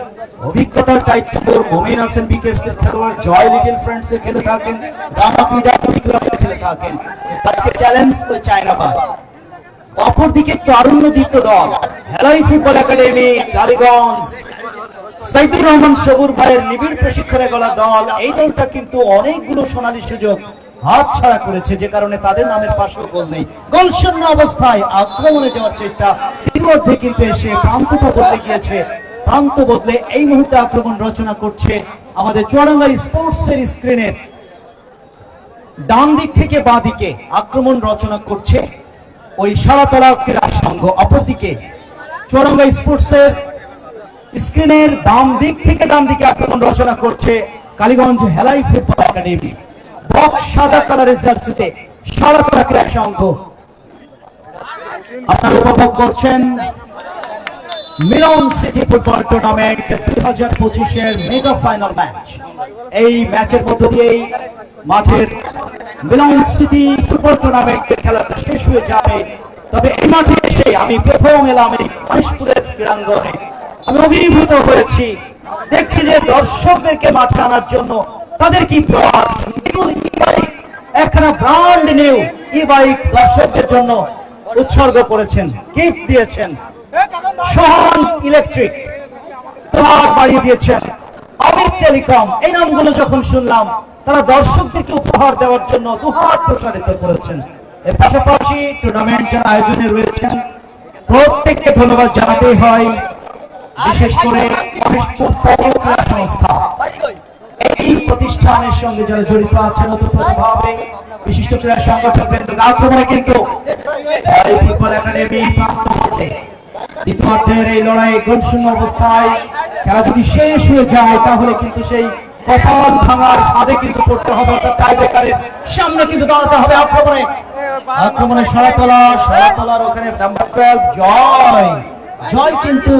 অভিজ্ঞতার টাইপটাপুর মমিন আছেন বিকেএসপির খেলোয়াড়, জয় লিটল ফ্রেন্ডস এ খেলে থাকেন, ঢাকা পিডব্লিউডি ক্লাবে খেলে থাকেন। তাকে চ্যালেঞ্জ করে চায়নাবাদ। অপরদিকে তারুণ্যদীপ্ত দল হেলাই ফুটবল একাডেমি কালীগঞ্জ, সাইদুর রহমান সবুর ভাইয়ের নিবিড় প্রশিক্ষণে গলা দল। এই দলটা কিন্তু অনেকগুলো সোনালী সুযোগ হাত ছাড়া করেছে, যে কারণে তাদের নামের পাশেও গোল নেই। গোল শূন্য অবস্থায় আক্রমণে যাওয়ার চেষ্টা, ইতিমধ্যে কিন্তু এসে প্রান্তটা বদলে গিয়েছে। প্রান্ত বদলে এই মুহূর্তে আক্রমণ রচনা করছে আমাদের চুয়াডাঙ্গা স্পোর্টস এর স্ক্রিনে। ডান দিক থেকে বাঁ দিকে আক্রমণ রচনা করছে ওই সারাতলা ক্রীড়া সংঘ। অপরদিকে চুয়াডাঙ্গা স্পোর্টস এর স্ক্রিনের বাম দিক থেকে ডান দিকে আক্রমণ রচনা করছে Kaliganj Helai football academy. Box সাদা কালারের জার্সিতে সারাতলা ক্রীড়া সংঘ। আপনারা উপভোগ করছেন মিলন সিটি ফুটবল টুর্নামেন্ট 2025-এর মেগা ফাইনাল ম্যাচ। এই ম্যাচের মধ্য দিয়েই মাঠের মিলন সিটি ফুটবল টুর্নামেন্টের খেলাটা শেষ হয়ে যাবে। তবে এই মাঠে এসে আমি প্রথম এলাম এই মহেশপুরের ক্রীড়াঙ্গনে। আমি অভিভূত হয়েছি, দেখছি যে দর্শকদেরকে মাঠে আনার জন্য তাদের কি প্রয়াস। একখানা ব্র্যান্ড নিউ ই বাইক দর্শকদের জন্য উৎসর্গ করেছেন, গিফট দিয়েছেন। সোহান ইলেকট্রিক উপহার বাড়িয়ে দিয়েছেন, অমিত টেলিকম। এই নামগুলো যখন শুনলাম তারা দর্শকদেরকে উপহার দেওয়ার জন্য দুহাত প্রসারিত করেছেন। এর পাশাপাশি টুর্নামেন্ট যারা আয়োজনে রয়েছেন প্রত্যেককে ধন্যবাদ জানাতেই হয়, বিশেষ করে মহেশপুর পৌর ক্রীড়া সংস্থা। এই প্রতিষ্ঠানের সঙ্গে যারা জড়িত আছেন ওতপ্রোতভাবে, বিশিষ্ট ক্রীড়া সংগঠক বৃন্দ। আক্রমণে কিন্তু ফুটবল একাডেমি প্রান্ত হতে দ্বিতীয়ার্ধের এই লড়াই গোলশূন্য অবস্থায় খেলা যদি শেষ হয়ে যায় তাহলে কিন্তু সেই কপাল ভাঙার ফাঁদে কিন্তু পড়তে হবে, অর্থাৎ টাই ব্রেকারের সামনে কিন্তু দাঁড়াতে হবে। আক্রমণে সারাতলার ওখানে নাম্বার 12 জয় কিন্তু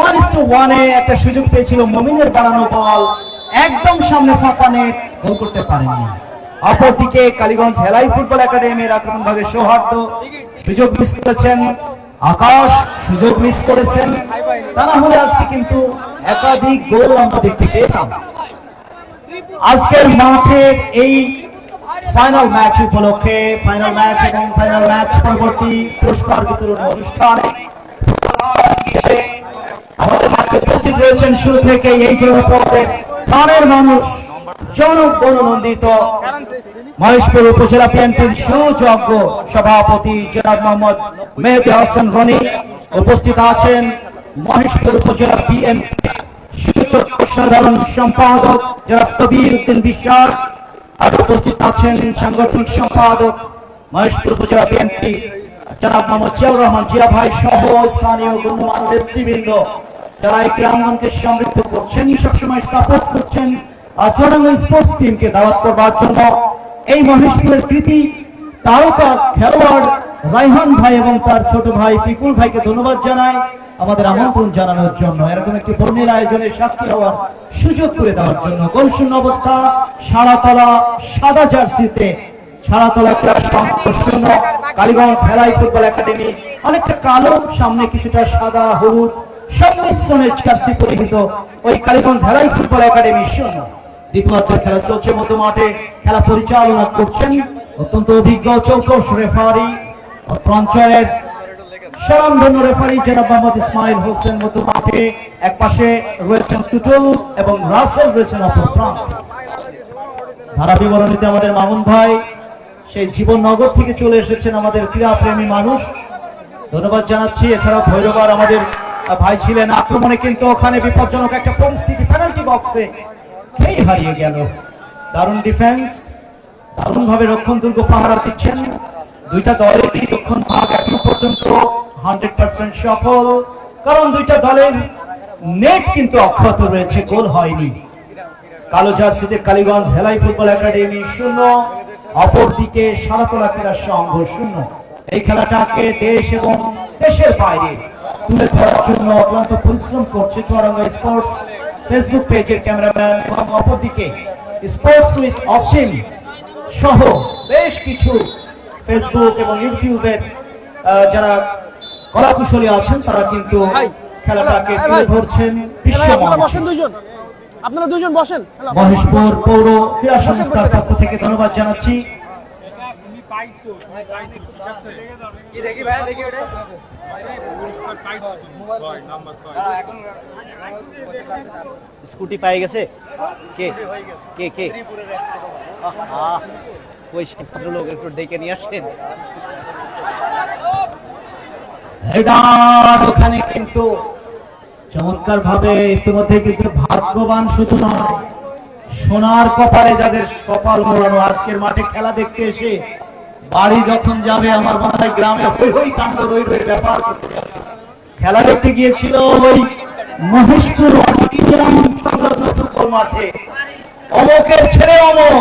1:1 একটা সুযোগ পেয়েছিল, মমিনের বাড়ানো বল একদম সামনে ফাঁকা নেট, গোল করতে পারেনি। অপরদিকে কালীগঞ্জ হেলাই ফুটবল একাডেমির আক্রমণ ভাগে সৌহার্দ্য সুযোগ মিস করেছেন, আকাশ সুযোগ মিস করেছেন। তা না হলে আজকে কিন্তু একাধিক গোল আমরা দেখতে পেতাম। আজকের মাঠের এই ফাইনাল ম্যাচ উপলক্ষে, ফাইনাল ম্যাচ এবং ফাইনাল ম্যাচ পরবর্তী পুরস্কার বিতরণ অনুষ্ঠানে আমাদের মাঠে উপস্থিত রয়েছেন শুরু থেকে এই জনপদের প্রাণের মানুষ, জনগণনন্দিত মহেশপুর উপজেলা বিএনপির সুযোগ্য সভাপতি জনাব মোহাম্মদ মেহেদী হাসান রনি। উপস্থিত আছেন মহেশপুর উপজেলা বিএনপি সুযোগ্য সাধারণ সম্পাদক জনাব কবির উদ্দিন বিশ্বাস। আর উপস্থিত আছেন সাংগঠনিক সম্পাদক মহেশপুর উপজেলা বিএনপি জনাব মোহাম্মদ জিয়াউর রহমান জিয়া ভাই সহ স্থানীয় গণ্যমান্য নেতৃবৃন্দ, যারা এই ক্রীড়াঙ্গনকে সমৃদ্ধ করছেন, সবসময় সাপোর্ট করছেন চুয়াডাঙ্গা স্পোর্টস টিমকে দাওয়াত করবার জন্য। এই মহেশপুরের কৃতি তারকা খেলোয়াড় রায়হান ভাই এবং তার ছোট ভাই পিকুল ভাইকে ধন্যবাদ জানাই আমাদের আমন্ত্রণ জানানোর জন্য, এরকম একটি বর্ণিল আয়োজনের সাক্ষী হওয়ার সুযোগ করে দেওয়ার জন্য। গোলশূন্য অবস্থা, সাড়াতলা সাদা জার্সিতে সাড়াতলা ক্লাস শূন্য, কালীগঞ্জ হেলাই ফুটবল একাডেমি অনেকটা কালো, সামনে কিছুটা সাদা হলুদ সংমিশ্রণের জার্সি পরিহিত ওই কালীগঞ্জ হেলাই ফুটবল একাডেমি শূন্য। দ্বিতীয়ার্ধের খেলা চলছে মধ্য মাঠে, খেলা পরিচালনা করছেন অত্যন্ত অভিজ্ঞ চৌকস রেফারি, অঞ্চলের স্বনামধন্য রেফারি জনাব মোহাম্মদ ইসমাইল হোসেন মধ্য মাঠে। এক পাশে রয়েছেন টুটুল এবং রাসেল রয়েছেন অপর প্রান্তে। ধারা বিবরণীতে আমাদের মামুন ভাই সেই জীবননগর থেকে চলে এসেছেন, আমাদের ক্রীড়াপ্রেমী মানুষ, ধন্যবাদ জানাচ্ছি। এছাড়াও ভৈরবার আমাদের ভাই ছিলেন আক্রমণে, কিন্তু ওখানে বিপজ্জনক একটা পরিস্থিতি, পেনাল্টি বক্সে খেই হারিয়ে গেল। দারুণ ডিফেন্স, দারুণ ভাবে রক্ষণ দুর্গ পাহারা দিচ্ছেন দুইটা দলেরই রক্ষণ ভাগ এখন পর্যন্ত 100% সফল, কারণ দুইটা দলের নেট কিন্তু অক্ষত রয়েছে, গোল হয়নি। কালো জার্সিতে কালীগঞ্জ হেলাই ফুটবল একাডেমি শূন্য, অপরদিকে সাড়াতলা ক্রীড়া সংঘ শূন্য। এই খেলাটাকে দেশ এবং দেশের বাইরে তুলে ধরার জন্য অক্লান্ত পরিশ্রম করছে চুয়াডাঙ্গা স্পোর্টস ফেসবুক পেজের ক্যামেরাম্যান, এবং অপরদিকে স্পোর্টস উইথ অসীম সহ বেশ কিছু ফেসবুক এবং ইউটিউবের যারা কলাকুশলী আছেন, তারা কিন্তু খেলাটাকে তুলে ধরছেন আপনারা দুজন বসেন। মহেশপুর পৌর ক্রীড়া সংস্থার পক্ষ থেকে ধন্যবাদ জানাচ্ছি। স্কুটি পাই গেছে কে কে কে ওই ভদ্রলোক একটু ডেকে নিয়ে আসেন। ওখানে কিন্তু চমৎকার ভাবে ইতিমধ্যে কিন্তু ভাগ্যবান শুধু নয়, সোনার কপালে যাদের কপাল মোড়ানো আজকের মাঠে খেলা দেখতে এসে বাড়ি যখন যাবে, আমার মনে হয় গ্রামে ওই কাণ্ড রই ব্যাপার খেলা দেখতে গিয়েছিল ওই মহেশপুর ফুটবল মাঠে, অমকের ছেলে অমক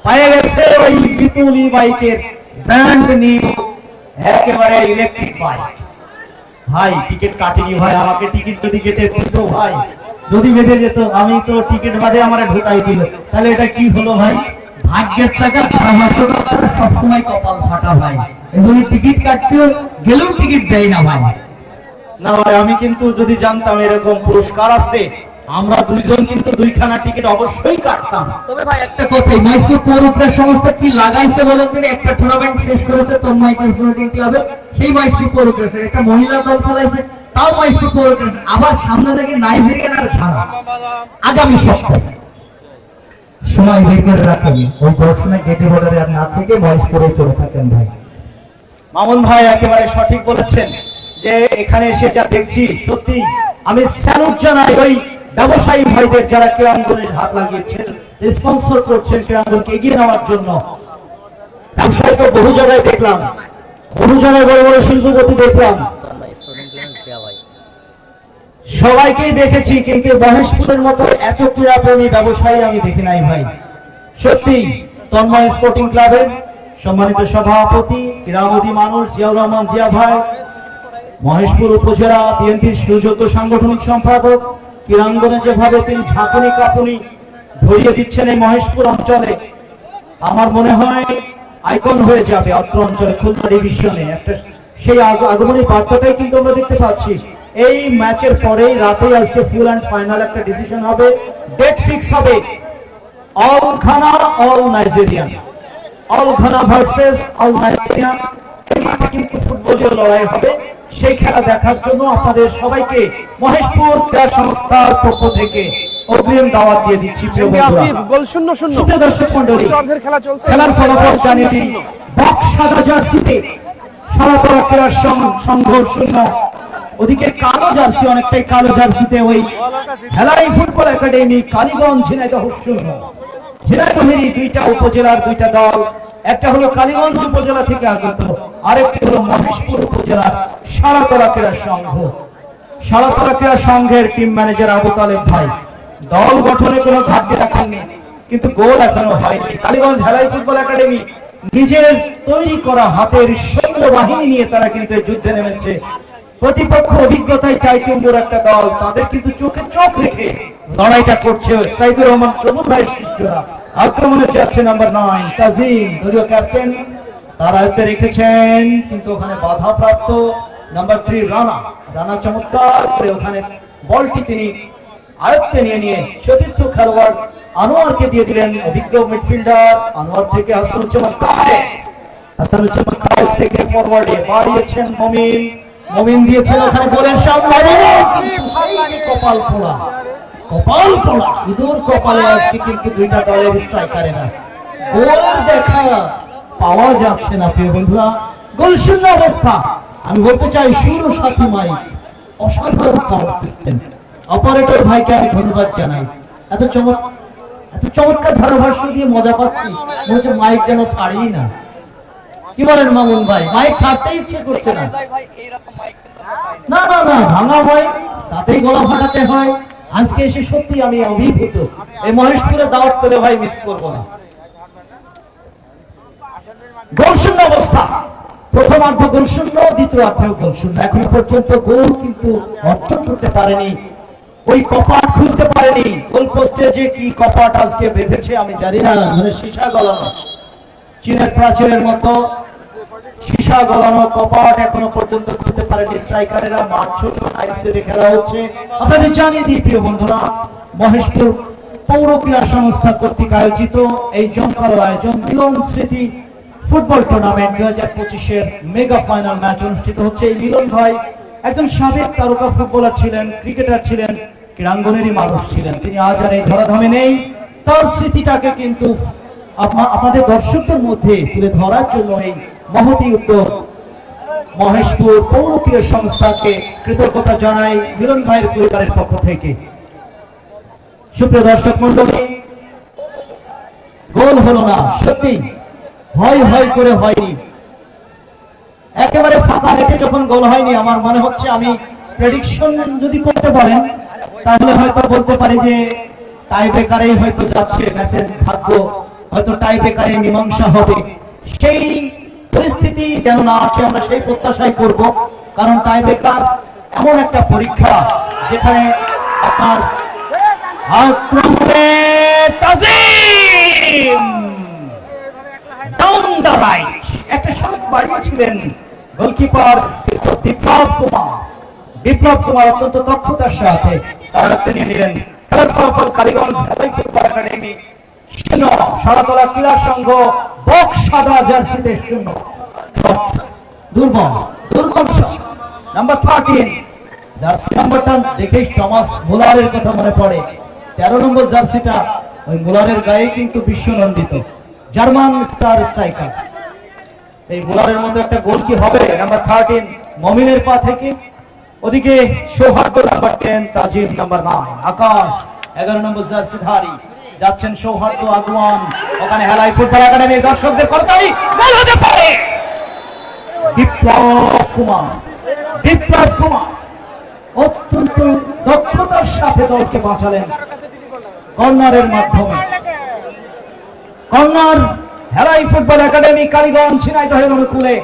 পায়ে গেছে ওই বিপুলি বাইকের ব্র্যান্ড নিউ একেবারে ইলেকট্রিক বাইক। ভাই টিকিট কাটিনি ভাই, আমাকে টিকিট যদি কেটে দিত ভাই, যদি বেঁধে যেত, আমি তো টিকিট বাদে আমার ঢুকাই দিল, তাহলে এটা কি হলো ভাই? ভাগ্যের টাকা সবসময় কপাল ফাটা ভাই, এজন্য টিকিট কাটতে গেলেও টিকিট দেয় না ভাই। না ভাই, আমি কিন্তু যদি জানতাম এরকম পুরস্কার আছে, আমরা দুইজন কিন্তু দুইখানা টিকিট অবশ্যই কাটতাম। তবে ভাই একটা কথাই, মহেশপুর পৌর সংস্থা কি লাগাইছে বলেন তো, একটা টুর্নামেন্ট শেষ করেছে তন্ময় স্পোর্টিং ক্লাবে, সেই মহেশপুর পৌর একটা মহিলা দল খেলাইছে, তাও মহেশপুর পৌর, আবার সামনে থেকে নাইজেরিয়ার খেলা আগামী সপ্তাহে। সময় বের করে রাখেন, ওই দর্শনে গেটে বর্ডারে আর না থেকে মহেশপুরে চলে থাকেন ভাই। মামুন ভাই একেবারে সঠিক বলেছেন যে এখানে এসে যা দেখছি, সত্যি আমি স্যালুট জানাই ওই ব্যবসায়ী ভাইদের যারা ক্রীড়াঙ্গনের হাত লাগিয়েছেন, স্পন্সর করছেন ক্রীড়াঙ্গনকে এগিয়ে নেওয়ার জন্য। ব্যবসায়ী তো বহু জায়গায় দেখলাম, বহু জায়গায় বড় বড় শিল্পপতি দেখলাম, সবাইকেই দেখেছি, কিন্তু মহেশপুরের মতো এত ক্রীড়াপ্রেমী ব্যবসায়ী আমি দেখি নাই ভাই। সত্যি তন্ময় স্পোর্টিং ক্লাবের সম্মানিত সভাপতি ক্রীড়ামোদী মানুষ জিয়াউর রহমান জিয়া ভাই, মহেশপুর উপজেলা বিএনপির সুযোগ্য সাংগঠনিক সম্পাদক, ক্রীড়াঙ্গনে যেভাবে তিনি ঝাঁকুনি কাঁপুনি ধরিয়ে দিচ্ছেন এই মহেশপুর অঞ্চলে, আমার মনে হয় আইকন হয়ে যাবে অত্র অঞ্চলে, খুলনা ডিভিশনে একটা সেই আগমনী বার্তাটাই কিন্তু আমরা দেখতে পাচ্ছি। এই ম্যাচের পরেই রাতে আজকে ফুল অ্যান্ড ফাইনাল একটা ডিসিশন হবে, ডেট ফিক্স হবে, all Ghana all Nigerian, all Ghana versus all Nigerian. এই মাঠে কিন্তু ফুটবলীয় লড়াই হবে, সেই খেলা দেখার জন্য আপনাদের সবাইকে মহেশপুর ক্রীড়া সংস্থার পক্ষ থেকে অগ্রিম দাওয়াত দিয়ে দিচ্ছি। প্রিয় বন্ধুরা, আসিফ গোল 0-0 সুপ্রিয় দর্শক মণ্ডলী, অর্ধের খেলা চলছে। খেলার ফলাফল জানিয়ে দিই। 0-0 বক্স সাদা জার্সিতে সারাতলা ক্রীড়া সংঘ 0, ওদিকে কালো জার্সি, অনেকটাই কালো জার্সিতে ওই হেলাই ফুটবল একাডেমি কালীগঞ্জ ঝিনাইদহ 0। ঝিনাইদহেরই দুইটা উপজেলার দুইটা দল, একটা হলো কালীগঞ্জ উপজেলা থেকে আগত, আরেকটি হলো মহেশপুর উপজেলার সারাতলা ক্রীড়া সংঘ। সারাতলা ক্রীড়া সংঘের টিম ম্যানেজার আবু তালেব ভাই দল গঠনে কোনো ঘাটতি রাখেননি, কিন্তু গোল এখনো হয়নি। কালীগঞ্জ হেলাই ফুটবল একাডেমি নিজের তৈরি করা হাতের সৈন্য বাহিনী নিয়ে তারা কিন্তু এই যুদ্ধে নেমেছে। প্রতিপক্ষ অভিজ্ঞতায় টাইটুম্বুর একটা দল, তাদের কিন্তু চোখে চোখ রেখে লড়াইটা করছে। সাইদুর রহমান সবুজ ভাই শিষ্যরা আক্রমণে যাচ্ছে নাম্বার 9 কাজিম, দলীয় ক্যাপ্টেন, তার আয়ত্তে রেখেছেন, কিন্তু ওখানে বাধাপ্রাপ্ত নাম্বার 3 রানা চমৎকার করে ওখানে বলটি তিনি আয়ত্তে নিয়ে সতীর্থ খেলোয়াড় আনোয়ারকে দিয়ে দিলেন। অভিজ্ঞ মিডফিল্ডার আনোয়ার থেকে হাসানুজ্জামান কায়েস থেকে ফরওয়ার্ডে বাড়িয়েছেন মমিন দিয়েছেন ওখানে গোলের সামনে, কপাল পোড়া ইঁদুর কপালে আজকে কিন্তু দুইটা দলের স্ট্রাইকারেরা গোল দেখা পাওয়া যাচ্ছে না। প্রিয় বন্ধুরা, গোল শূন্য অবস্থা। আমি বলতে চাই সুর সাথী মাইক, অসাধারণ সাউন্ড সিস্টেম, অপারেটর ভাইকে আমি ধন্যবাদ জানাই। এত চমৎকার ধারাভাষ্য দিয়ে মজা পাচ্ছি, মনে হচ্ছে মাইক যেন ছাড়ি না। কি বলেন মামুন ভাই, মাইক ছাড়তে ইচ্ছে করছে না? না ভাঙা হয় তাতেই গলা ফাটাতে হয়। আজকে এসে সত্যি আমি অভিভূত, এই মহেশপুরে দাওয়াত পেলে ভাই মিস করবো না। গোল শূন্য অবস্থা, প্রথমার্ধ গোল শূন্য, দ্বিতীয়ার্ধেও গোল শূন্য। এখনো পর্যন্ত গোল কিন্তু অর্জন করতে পারেনি, ওই কপাট খুলতে পারেনি। গোল পোস্টে যে কি কপাট আজকে বেঁধেছে আমি জানি না, মানে সীসা গলানো, চীনের প্রাচীরের মতো সীসা গলানো কপাট এখনো পর্যন্ত খুলতে পারেনি স্ট্রাইকারেরা। মাঠ ছোট, আইসিএ খেলা হচ্ছে। আপনাদের জানিয়ে দিই প্রিয় বন্ধুরা, মহেশপুর পৌর ক্রীড়া সংস্থা কর্তৃক আয়োজিত এই জমকালো আয়োজন মিলন স্মৃতি ফুটবল টুর্নামেন্ট 2025-এর মেগা ফাইনাল ম্যাচ অনুষ্ঠিত হচ্ছে। এই মিলন ভাই একজন সাবেক তারকা ফুটবলার ছিলেন, ক্রিকেটার ছিলেন, ক্রীড়াঙ্গনেরই মানুষ ছিলেন। তিনি আজ আর এই ধরাধামে নেই। তার স্মৃতিটাকে কিন্তু আপনাদের দর্শকদের মধ্যে তুলে ধরার জন্য এই মহতি উদ্যোগ। মহেশপুর পৌর ক্রীড়া সংস্থাকে কৃতজ্ঞতা জানাই মিলন ভাইয়ের পরিবারের পক্ষ থেকে। সুপ্রিয় দর্শক মন্ডলী, গোল হলো না, সত্যি হয় করে হয়নি, একেবারে ফাঁকা রেখে যখন গোল হয়নি, আমার মনে হচ্ছে, আমি প্রেডিকশন যদি করতে পারেন তাহলে হয়তো বলতে পারি যে টাই ব্রেকারেই হয়তো যাচ্ছে ম্যাচের ভাগ্য, হয়তো টাই ব্রেকারে মীমাংসা হবে। সেই পরিস্থিতি যেন না আছে আমরা সেই প্রত্যাশাই করব, কারণ টাই ব্রেকার এমন একটা পরীক্ষা যেখানে আপনার আক্রমণে তাজিম ডাউন দ্য রাইট একটা শট বাড়িয়েছিলেন গোলকিপার বিপ্লব কুমার অত্যন্ত দক্ষতার সাথে তাড়াতে নিয়ে নিলেন। খেলার ফলাফল কালীগঞ্জ হেলাই ফুটবল একাডেমি 0, সারাতলা ক্রীড়া সংঘ বক্স সাদা জার্সিতে 0। দুর্বল নাম্বার 13 জার্সি নাম্বারটা দেখেই টমাস মুলারের কথা মনে পড়ে। 13 নম্বর জার্সিটা ওই মুলারের গায়ে কিন্তু বিশ্বনন্দিত জার্মান স্টার স্ট্রাইকার। এই মুলারের মতো একটা গোল কি হবে? নাম্বার 13 মমিনের পা থেকে, ওদিকে সৌহার্দ্য নাম্বার 10, তাজিম নাম্বার 9, আকাশ 11 নম্বর জার্সিধারী যাচ্ছেন সৌহার্দ্য আগুয়ান। ওখানে হেলাই ফুটবল একাডেমির দর্শকদের করতালি গোল হতে পারে। বিপ্লব কুমার অত্যন্ত দক্ষতার সাথে দলকে বাঁচালেন কর্নারের মাধ্যমে। কর্নার হেলাই ফুটবল একাডেমি কালীগঞ্জ ঝিনাইদহের অনুকূলে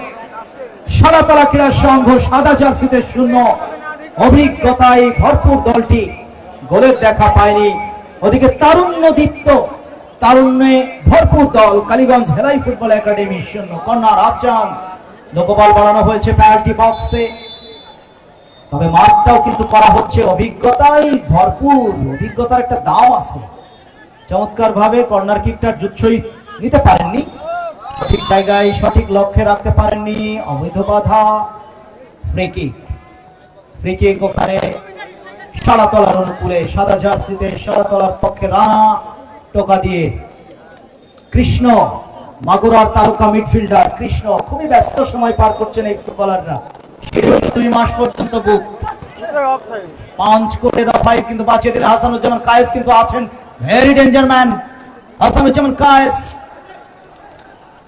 সারাতলা ক্রীড়া সংঘ সাদা জার্সিতে 0। অভিজ্ঞতায় ভরপুর দলটি গোলের দেখা পায়নি। ওদিকে তারুণ্যে ভরপুর দল Kaliganj Helai football academy 0। Corner up chance, লোকবল বাড়ানো হয়েছে পেনাল্টি বক্সে, তবে মাঠটাও কিন্তু করা হচ্ছে অভিজ্ঞতায় ভরপুর। অভিজ্ঞতার একটা দাম আছে। চমৎকার ভাবে কর্নার কিকটা জুৎসই নিতে পারেননি, সঠিক জায়গায় সঠিক লক্ষ্যে রাখতে পারেননি, অবৈধ বাধা, ফ্রি কিক ওখানে সাদাতলার অনুকূলে, সাদা জার্সিতে সাদাতলার পক্ষে রানা টোকা দিয়ে কৃষ্ণ, মাগুরার তারকা মিডফিল্ডার কৃষ্ণ খুবই ব্যস্ত সময় পার করছেন এই ফুটবলাররা। 2 মাস পর্যন্ত বুক পাঞ্চ করে দফায় কিন্তু বাঁচিয়ে দিলেন হাসানুজ্জামান কায়েস, কিন্তু আছেন very danger man Hasanuzzaman Kayes.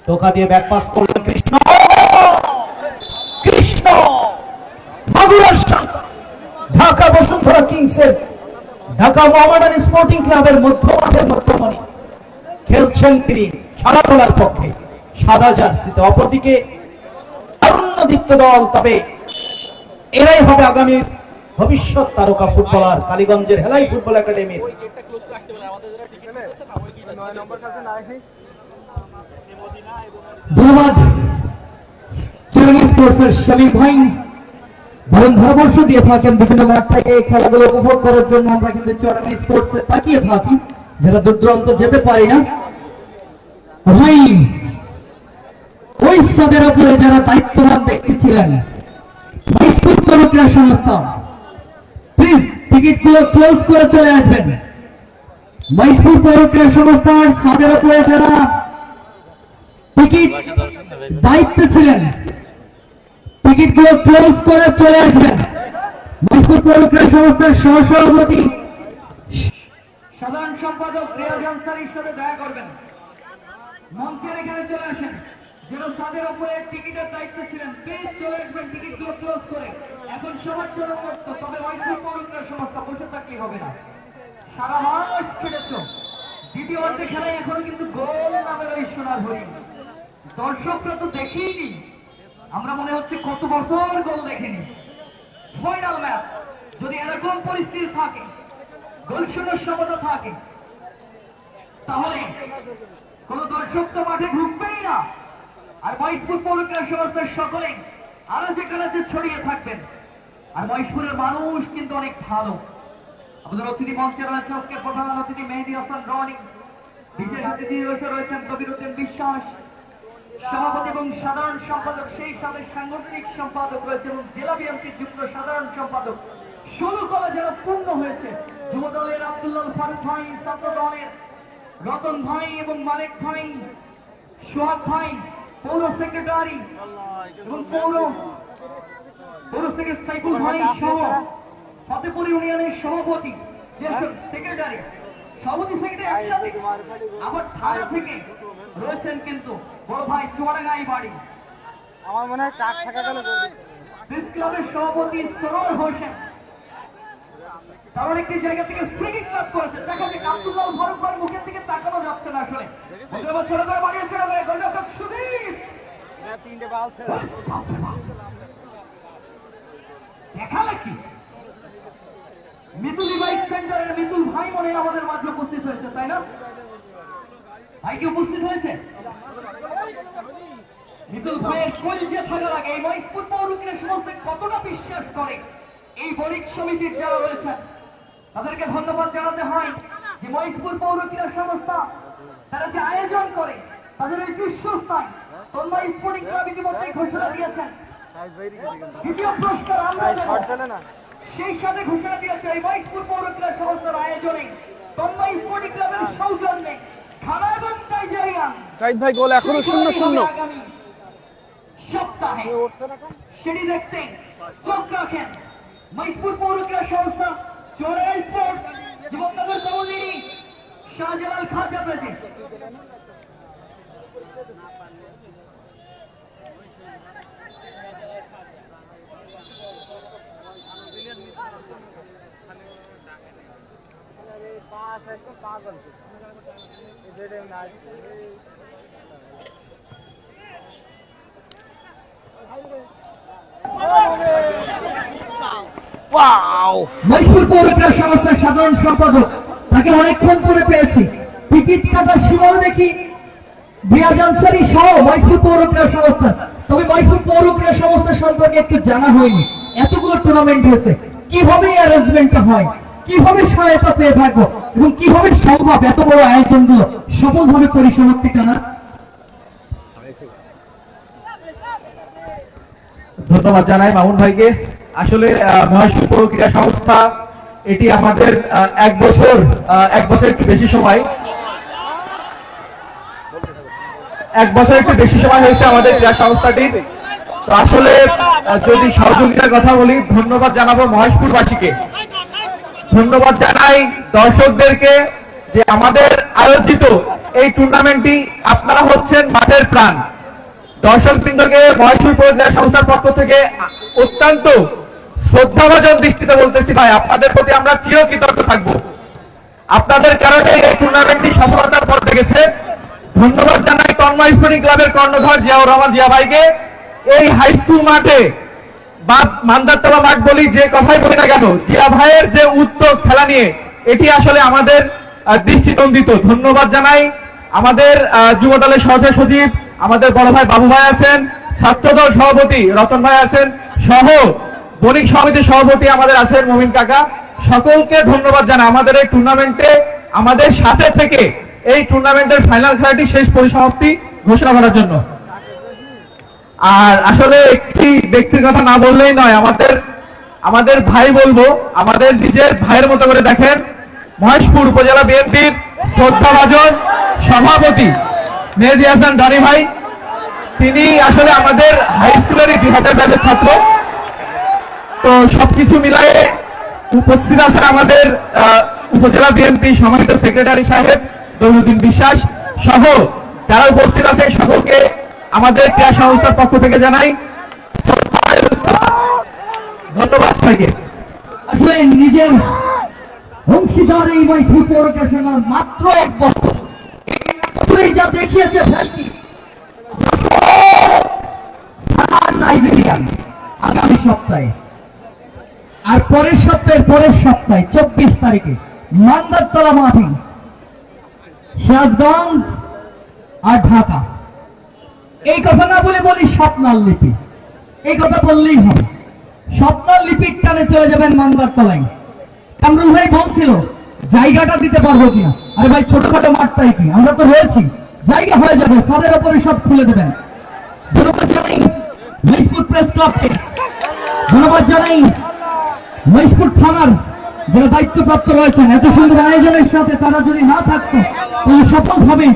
টোকা দিয়ে ব্যাক পাস করলেন কৃষ্ণ, কৃষ্ণ মাগুরার ঢাকা বসুন্ধরা কিংসের, ঢাকা মোহামেডান স্পোর্টিং ক্লাবের মধ্যমাঠের মধ্যমণি খেলছেন তিনি সাদাতলার পক্ষে সাদা জার্সিতে। অপরদিকে তারুণ্যদীপ্ত দল, তবে এরাই হবে আগামীর ভবিষ্যৎ তারকা ফুটবলার কালীগঞ্জের হেলাই ফুটবল একাডেমির। ধন্যবাদ চিরঞ্জীব স্পোর্টসের শামীম ভাই, ধরুন পরামর্শ দিয়ে থাকেন বিভিন্ন মাঠ থেকে এই খেলাগুলো উপভোগ করার জন্য। আমরা কিন্তু চিরঞ্জীব স্পোর্টসে তাকিয়ে থাকি যারা দূর দূরান্ত যেতে পারি না। ভাই ওই স্থানের উপরে যারা দায়িত্ববান ব্যক্তি ছিলেন, মহিষপুর পৌর ক্রীড়া সংস্থা, প্লিজ টিকিটগুলো ক্লোজ করে চলে আসবেন। মহিষপুর পৌর ক্রীড়া সংস্থার স্থানের উপরে যারা টিকিট দায়িত্বে ছিলেন, টিকিটগুলো ক্লোজ করে চলে আসবেন। মহিষপুর পৌর ক্রীড়া সংস্থার সহসভাপতি সাধারণ সম্পাদক রিয়াজ আনসারীর সাথে দেখা করবেন। মঞ্চের এখানে চলে আসেন। যেন তাদের উপরে টিকিটের দায়িত্ব ছিলেন, প্লিজ চলে আসবেন টিকিটগুলো ক্লোজ করে। এখন সবার জন্য মুক্ত, তবে মহিষপুর পৌর ক্রীড়া সংস্থা বসে থাকলেই হবে না। সারা মাস খেলেছ, দ্বিতীয় অর্ধে খেলায় এখনো কিন্তু গোল নামের ওই সোনার হরিণ দর্শকরা তো দেখেইনি। আমরা মনে হচ্ছে কত বছর গোল দেখেনি। ফাইনাল ম্যাচ যদি এরকম পরিস্থিতি থাকে, গোল শূন্যের সমতা থাকে, তাহলে কোন দর্শক তো মাঠে ঢুকবেই না। আর মহিষপুর পৌর ক্রীড়া সংস্থার সকলে আনাচে কানাচে ছড়িয়ে থাকবেন। আর মহিষপুরের মানুষ কিন্তু অনেক ভালো। আমাদের অতিথি মঞ্চে রয়েছে আজকে প্রধান অতিথি মেহেদী হাসান রনি, বিশেষ অতিথি রয়েছেন কবিরুদ্দিন বিশ্বাস, সভাপতি এবং সাধারণ সম্পাদক, সেই সাথে সাংগঠনিক সম্পাদক রয়েছে এবং জেলা বিএনপির যুগ্ম সাধারণ সম্পাদক। 16 কলা যারা পূর্ণ হয়েছে, যুব দলের আব্দুল্লাহ ফারুক ভাই, ছাত্র দলের রতন ভাই এবং মালিক ভাই, সোহাগ ভাই, পৌর সেক্রেটারি এবং পৌর সেক্রেটারি সাইকুল ভাই সহ ফতেপুর ইউনিয়নের সভাপতি, সেক্রেটারি, সভাপতি সেক্রেটারি একসাথে। আবার থানা থেকে রয়েছেন কিন্তু বড় ভাই চুয়াডাঙ্গাই বাড়ি, আমার মনে হয় টাক থাকা গেল প্রেস ক্লাবের সভাপতি সরোর হোসেন। কারণ একটি জায়গা থেকে ফ্রি কিক লাভ করেছে। দেখা যাক আব্দুল্লাহ ফারুক ভাই মুখের দিকে তাকানো যাচ্ছে না আসলে। ছোট করে বাড়িয়ে ছোট করে গোলরক্ষক সুদীপ তিনটে বাল দেখালে কি মিতুল বাইক সেন্টারের মিতুল ভাই মনে হয় আমাদের মাঝে উপস্থিত হয়েছে, তাই না? ভাই কি উপস্থিত হয়েছে? মিতুল ভাইয়ের কলিজে থাকা লাগে এই মহিষপুর পৌর ক্রীড়া সংস্থা কতটা বিশ্বাস করে এই বণিক সমিতির যারা রয়েছেন তাদেরকে ধন্যবাদ জানাতে হয় যে মহিষপুর পৌর ক্রীড়া সংস্থা তারা যে আয়োজন করে তাদের এই বিশ্বস্থায় তন্ময় স্পোর্টিং ক্লাব ইতিমধ্যে ঘোষণা দিয়েছেন দ্বিতীয় পুরস্কার আমরা দেব। সেই সাথে ঘোষণা দিয়েছে এই মহিষপুর পৌর ক্রীড়া সংস্থার আয়োজনে তন্ময় স্পোর্টিং ক্লাবের সৌজন্যে খানা এবং নাইজেরিয়ান সাইদ ভাই গোল এখনো 0-0 আগামী সপ্তাহে সেটি দেখতে চোখ রাখেন। মহিষপুর পৌর ক্রীড়া সংস্থা, চোরা স্পোর্টস, জীবননগর কলোনি, শাহজালাল খাজা প্রেজেন্ট। মহিষপুর পৌর ক্রীড়া সংস্থার সাধারণ সম্পাদক, তাকে অনেকক্ষণ পরে পেয়েছি। টিকিট কাটার সীমাও দেখি রিয়াজ আনসারী সহ মহিষপুর পৌর ক্রীড়া সংস্থা। তবে মহিষপুর পৌর ক্রীড়া সংস্থা সম্পর্কে একটু জানা হয়নি। এতগুলো টুর্নামেন্ট হয়েছে, কিভাবে এই অ্যারেঞ্জমেন্টটা হয়, কিভাবে সহায়তা পেয়ে থাকবো এবং কিভাবে সম্ভব এত বড় আয়োজনগুলো সফলভাবে পরিসমাপ্তি টানা। ধন্যবাদ জানাই মামুন ভাইকে। আসলে মহেশপুর পৌর ক্রীড়া সংস্থা এটি আমাদের এক বছর একটু বেশি সময় হয়েছে আমাদের ক্রীড়া সংস্থাটির। তো আসলে যদি সহযোগিতার কথা বলি, ধন্যবাদ জানাবো মহেশপুরবাসীকে, ধন্যবাদ জানাই দর্শকদেরকে যে আমাদের আয়োজিত এই টুর্নামেন্টটি আপনারা হচ্ছেন মাঠের প্রাণ। দর্শকবৃন্দকে মহেশপুর পৌর ক্রীড়া সংস্থার পক্ষ থেকে অত্যন্ত শ্রদ্ধাভাজন দৃষ্টিতে বলতেছি, ভাই আপনাদের প্রতি আমরা চিরকৃতজ্ঞ থাকবো। আপনাদের কারণে এই টুর্নামেন্টটি সফলতার পথ দেখেছে। ধন্যবাদ জানাই তন্ময় স্পোর্টিং ক্লাবের কর্ণধার জিয়াউর রহমান জিয়া ভাইকে। এই হাই স্কুল মাঠে বা মান্দারতলা মাঠ বলি, যে কথাই বলি না কেন, জিয়া ভাইয়ের যে উদ্যোগ খেলা নিয়ে, এটি আসলে আমাদের দৃষ্টিনন্দিত। ধন্যবাদ জানাই আমাদের যুব দলের সহকারী সচিব, আমাদের বড় ভাই বাবু ভাই আছেন, ছাত্রদল সভাপতি রতন ভাই আছেন, সহ বণিক সমিতির সভাপতি আমাদের আছেন মমিন কাকা। সকলকে ধন্যবাদ জানাই আমাদের এই টুর্নামেন্টে আমাদের সাথে থেকে এই টুর্নামেন্টের ফাইনাল খেলাটি শেষ পরিসমাপ্তি ঘোষণা করার জন্য। আর আসলে একটি ব্যক্তির কথা না বললেই নয়, আমাদের ভাই বলবো, আমাদের নিজের ভাইয়ের মতো করে দেখেন, মহেশপুর উপজেলা বিএনপির শ্রদ্ধাভাজন সভাপতি মেহেদী হাসান ডানি ভাই। তিনি আসলে আমাদের হাই স্কুলেরই 2000 ব্যাচের ছাত্র। তো সবকিছু মিলায়ে উপস্থিত আছেন আমাদের উপজেলা বিএনপি সম্মানিত সেক্রেটারি সাহেব দৌলুদ্দিন বিশ্বাস সহ যারা উপস্থিত আছে সকলকে আমাদের ক্রীড়া সংস্থার পক্ষ থেকে জানাই ধন্যবাদ সবাইকে। আসলে নিজের অংশীদার এই মহেশপুর পৌর ক্রীড়া মাত্র 1 বছর যা দেখিয়েছে ফেলকি লাইব্রেরিয়ান আগামী সপ্তাহে, আর পরের সপ্তাহে 24 তারিখে মান্দারতলা মাঠে সিরাজগঞ্জ আর ঢাকা। এই কথা না বলে বলি স্বপ্নার লিপি, এই কথা বললেই হবে। স্বপ্নার লিপির টানে চলে যাবেন মান্দারতলায়। কামরুল ভাই বলছিল জায়গাটা দিতে পারবো কিনা, আরে ভাই ছোটখাটো মাঠটাই কি, আমরা তো রয়েছি, জায়গা হয়ে যাবে, সাদের উপরে সব খুলে দেবেন। ধন্যবাদ জানাই মহেশপুর প্রেস ক্লাবকে, ধন্যবাদ জানাই মহেশপুর থানার যারা দায়িত্বপ্রাপ্ত রয়েছেন। এত সুন্দর আয়োজনের সাথে তারা যদি না থাকতো তাহলে সফলভাবে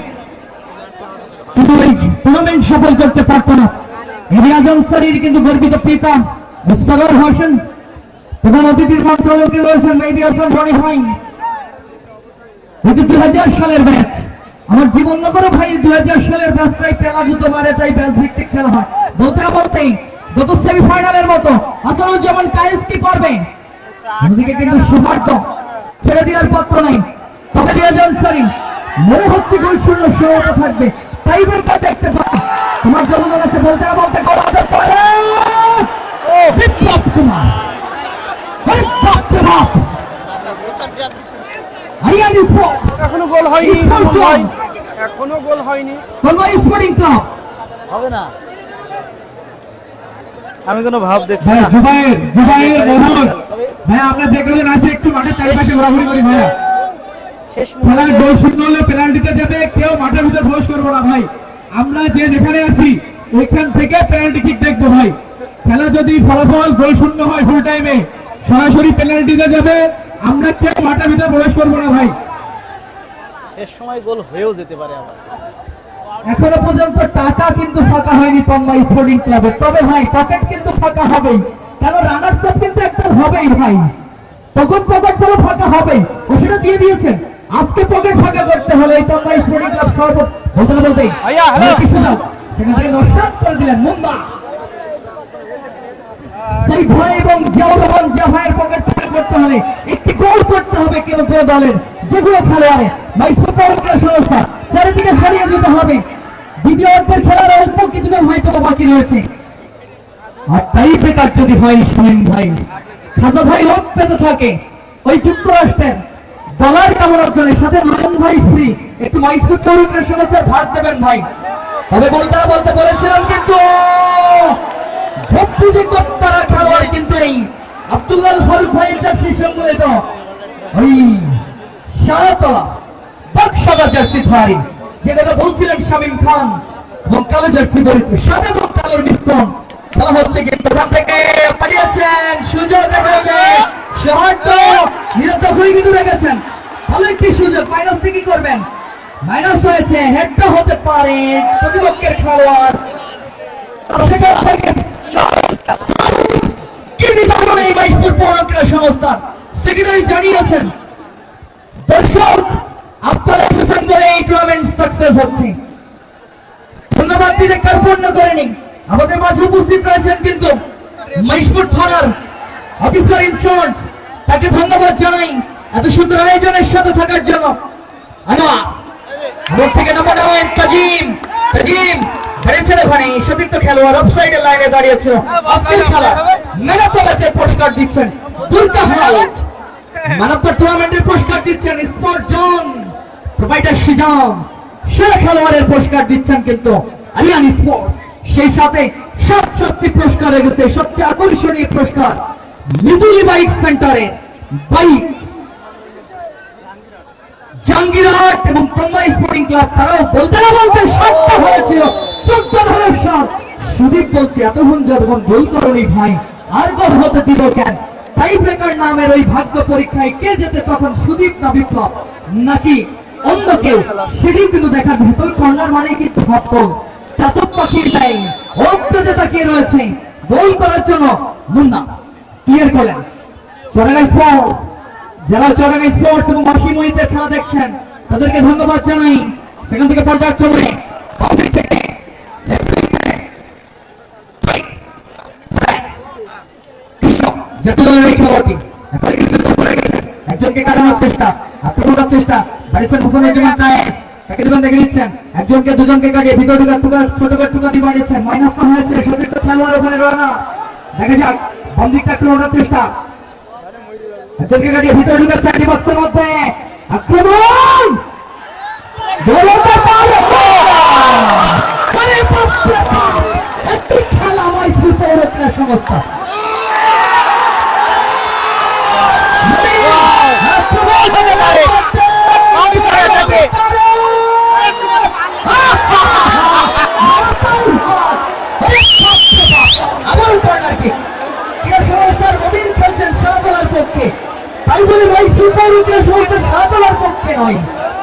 টুর্নামেন্ট সফল করতে পারতো না। রিয়াজ আনসারীর কিন্তু গর্বিত পিতা মুস্তাফর হোসেন, প্রধান অতিথির মঞ্চে রয়েছেন মেহেদী হাসান রনি ভাই। 2000 সালের ব্যাচ, আমার জীবননগর ভাই 2000 সালের ব্যাচটাই পেলাগুত মারে, তাই ব্যাচ ভিত্তিক খেলা হয়। বলতেই গত সেমিফাইনালের মতো আসাদুজ্জামান কায়েস কি করবে, অন্যদিকে কিন্তু সুভার্ত ছেড়ে দেওয়ার পাত্র নাই। তবে রিয়াজ আনসারী মনে হচ্ছে গোল শূন্য সহায়তা থাকবে, তাই ব্রেকার দেখতে পাই। তোমার জনগণ আছে বলতে বিপ্লব কুমার, এখনো গোল হয়নি, এখনো গোল হয়নি। স্পোর্টিং ক্লাব হবে না, আমি কোনো ভাব দেখছি ভাই না। জুবাইর মোহাম্মদ ভাই, আমরা দেখলেন আসে একটু মাঠের চারিপাশে ঘোরাঘুরি করি ভাইয়া। শেষ খেলার গোল শূন্য হলে পেনাল্টিতে যাবে, কেউ মাঠের ভিতরে প্রবেশ করবো না ভাই। আমরা যে যেখানে আছি ওইখান থেকে পেনাল্টি কিক দেখবো ভাই। খেলা যদি ফলাফল গোল শূন্য হয় ফুল টাইমে সরাসরি পেনাল্টিতে যাবে, আমরা কেউ মাঠের ভিতরে প্রবেশ করবো না ভাই। শেষ সময় গোল হয়েও যেতে পারে আবার। এখনো পর্যন্ত টাকা কিন্তু ফাঁকা হয়নি তন্ময় স্পোর্টিং ক্লাবের, তবে ভাই পকেট কিন্তু ফাঁকা হবেই, কারণ রানার্স আপ কিন্তু একটা হবেই ভাই, তখন পকেট গুলো ফাঁকা হবেই, ও সেটা দিয়ে দিয়েছেন। আজকে পকেট ফাঁকা করতে হলে এই তন্ময় স্পোর্টিং ক্লাব বলতেই কিছু দাও, সেখানে নস্বাত করে দিলেন মুম্বা। সেই ভয় এবং জিয়াউর রহমান জিয়া ভাইয়ের পকেট ফাঁকা করতে হলে একটি গোল করতে হবে কেন কেউ দলের যেগুলো খেলোয়াড়ে মহেশপুর পৌর ক্রীড়া সংস্থা চারিদিকে সরিয়ে দিতে হবে। দ্বিতীয় অর্ধের খেলার অল্প কিছুজন হয়তো বাকি রয়েছে, আর তাই বেকার যদি হয় শামীম ভাই খাজা ভাই লোক পেতে থাকে ওই যুক্তরাষ্ট্রের ডলার কামড়ার জন্য, সাথে মান ভাই ফ্রি, একটু মহেশপুর পৌর ক্রীড়া সংস্থার ভাগ দেবেন ভাই। তবে বলতে বলেছিলাম কিন্তু খেলোয়াড় কিন্তু এই আব্দুল্লাহ ফারুক ভাইয়ের জার্সি সম্বলিত ওই শাহতলা বাক্সাবা জার্সি ধারী, যে কথা বলছিলেন শামীম খান এবং কালো জার্সি বলতে সাদা এবং কালোর মিশ্রণ, খেলা হচ্ছে কিন্তু ওখান থেকে পাঠিয়েছেন সুযোগ রেখেছে শহরত নিরন্তর হয়ে কিন্তু রেখেছেন ভালো একটি সুযোগ মাইনাস কি করবেন মাইনাস হয়েছে হেডটা হতে পারে প্রতিপক্ষের খেলোয়াড় সেখান থেকে কি নির্ধারণ এই বাইশপুর পৌর ক্রীড়া সংস্থার সেক্রেটারি জানিয়েছেন দর্শক আপনারা এসেছেন বলে এই টুর্নামেন্ট সাকসেস হচ্ছে ধন্যবাদ দিতে কার্পণ্য করেনি আমাদের মাঝে উপস্থিত রয়েছেন কিন্তু মহিষপুর থানার অফিসার ইনচার্জ তাকে ধন্যবাদ জানাই এত সুন্দর আয়োজনের সাথে থাকার জন্য আমার থেকে নম্বর তাজিম তাজিম দাঁড়িয়েছেন ওখানে সতীর্থ খেলোয়াড় অফসাইডের লাইনে দাঁড়িয়েছিল আজকের খেলা ম্যান অফ দ্য ম্যাচের পুরস্কার দিচ্ছেন দুর্গা হাট ম্যান অফ দ্য টুর্নামেন্টের পুরস্কার দিচ্ছেন স্পোর্ট জোন প্রোভাইডার সিজাম সেরা খেলোয়াড়ের পুরস্কার দিচ্ছেন কিন্তু আরিয়ান স্পোর্ট সেই সাথে 7টি পুরস্কার রেখেছে সবচেয়ে আকর্ষণীয় পুরস্কার মিতুলি বাইক সেন্টারে বাইক জাঙ্গিরহাট এবং তন্ময় স্পোর্টিং ক্লাব তারাও বলতে না বলতে শক্ত হয়েছিল 14 ধরের শট সুদীপ বলছে এতক্ষণ যখন গোল করনি ভাই আর গোল হতে দিব কেন টাই ব্রেকার নামের ওই ভাগ্য পরীক্ষায় কে যেতে তখন সুদীপ না বিপ্লব নাকি অন্য কেউ সেটি কিন্তু দেখার ভেতর কর্নার মানে কি ভাবল চাতক পাখির টাইম অস্ত্রতে তাকিয়ে রয়েছে গোল করার জন্য মুন্না ক্লিয়ার করলেন চড়াঙ্গা স্পোর্টস যারা চড়াঙ্গা স্পোর্টস এবং অসীম মহিতের খেলা দেখছেন তাদেরকে ধন্যবাদ জানাই সেখান থেকে পর্যায়ক্রমে একজনকে কাটানোর চেষ্টা আক্রমণের চেষ্টা বারিসান হোসেনের জন্য তাকে দুজন দেখে নিচ্ছেন একজনকে দুজনকে কাটিয়ে ভিতর টুকা ছোট করে টুকা দিয়ে বাড়িয়েছেন মাইনাস হয়েছে সতীর্থ খেলোয়াড় ওখানে রানা দেখা যাক বন্দিকটা আক্রমণের চেষ্টা একজনকে কাটিয়ে ভিতর ঢুকে চারটি বক্সের মধ্যে আক্রমণ একটি খেলাময় সুপৌরক্রীড়া সংস্থা তাই বলে ভাই ফুটবল সমস্যা সাতলার পক্ষে নয়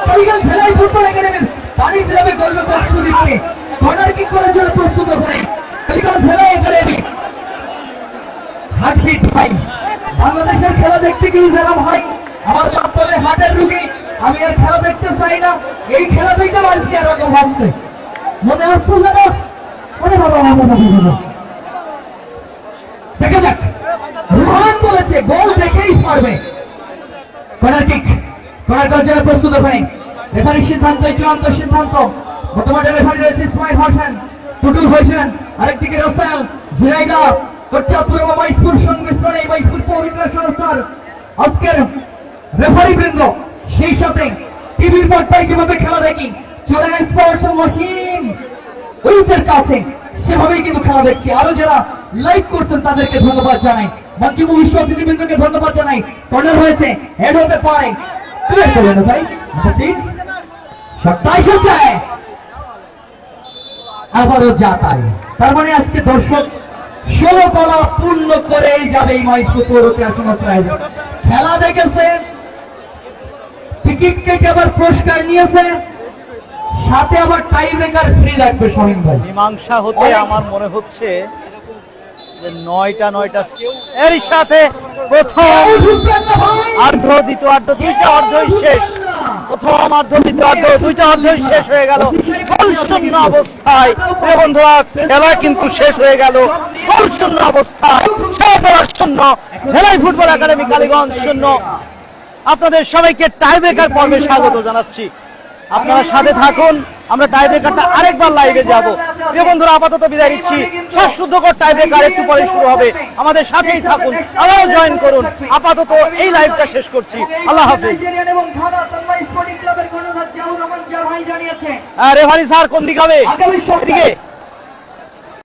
কালিগান খেলায় ফুটবল একাডেমির পানি ফেলাবে গল্প করছে দিচ্ছে কর্নার কিক করার জন্য প্রস্তুত হয়ে কালিগান খেলা একাডেমি হার্টবিট ভাই বাংলাদেশের খেলা দেখতে গিয়ে যারা ভাই আমার চপ্পলে হার্টের রুগী আমি আর খেলা দেখতে চাই না এই খেলা দেখতে আজকে এরকম ভাবছে মনে হচ্ছে যেন ওরে বাবা দেখা যাক রোহান বলেছে গোল দেখেই পারবে কর্নার কিক করার জন্য প্রস্তুত ওখানে রেফারির সিদ্ধান্ত চূড়ান্ত সিদ্ধান্ত বর্তমানে রেফারি রয়েছে ইসমাইল হোসেন টুটুল হয়েছেন আরেকদিকে রাসেল ঝিনাইদা করছে পূর্ব মহিষপুর সংমিশ্রণে মহিষপুর পৌর ক্রীড়া সংস্থার আজকের রেফারি বৃন্দ সেই সাথে টিভির পর্দায় যেভাবে খেলা দেখি চড়াঙ্গা স্পোর্টস মশিন ওইদের কাছে সেভাবেই কিন্তু খেলা দেখছি আরো যারা লাইভ করছেন তাদেরকে ধন্যবাদ জানাই মঞ্চে ভবিষ্যৎ অতিথিবৃন্দকে ধন্যবাদ জানাই কর্নার হয়েছে হেড হতে পারে ক্লিয়ার করলেন ভাই সবটাই এসেছে আবারও যাতাই তার মানে আজকে দর্শক 16 তলা পূর্ণ করেই যাবে এই মহিষপুর পৌর ক্রীড়া সংস্থার আয়োজন খেলা দেখেছে টিকিট কেটে আবার পুরস্কার নিয়েছে সাথে আবার টাই ব্রেকার ফ্রি রাখবে শামীম ভাই মীমাংসা হতে আমার মনে হচ্ছে যে 9টা এর সাথে প্রথম অর্ধ দ্বিতীয় অর্ধ দুইটা অর্ধই শেষ প্রথম অর্ধ দ্বিতীয় অর্ধ দুইটা অর্ধই শেষ হয়ে গেল গোল শূন্য অবস্থায় প্রিয় বন্ধুরা খেলা কিন্তু শেষ হয়ে গেল গোল শূন্য অবস্থায় শূন্য ভেলাই ফুটবল একাডেমি কালীগঞ্জ শূন্য আপনাদের সবাইকে টাই ব্রেকার পর্বে স্বাগত জানাচ্ছি আপনারা সাথে থাকুন আমরা টাই ব্রেকারটা আরেকবার লাইভে যাব প্রিয় বন্ধুরা আপাতত বিদায় নিচ্ছি শ্বাসরুদ্ধকর টাই ব্রেকার একটু পরে শুরু হবে আমাদের সাথেই থাকুন আবারও জয়েন করুন আপাতত এই লাইভটা শেষ করছি আল্লাহ হাফেজ রেফারি স্যার কোন দিকে হবে এদিকে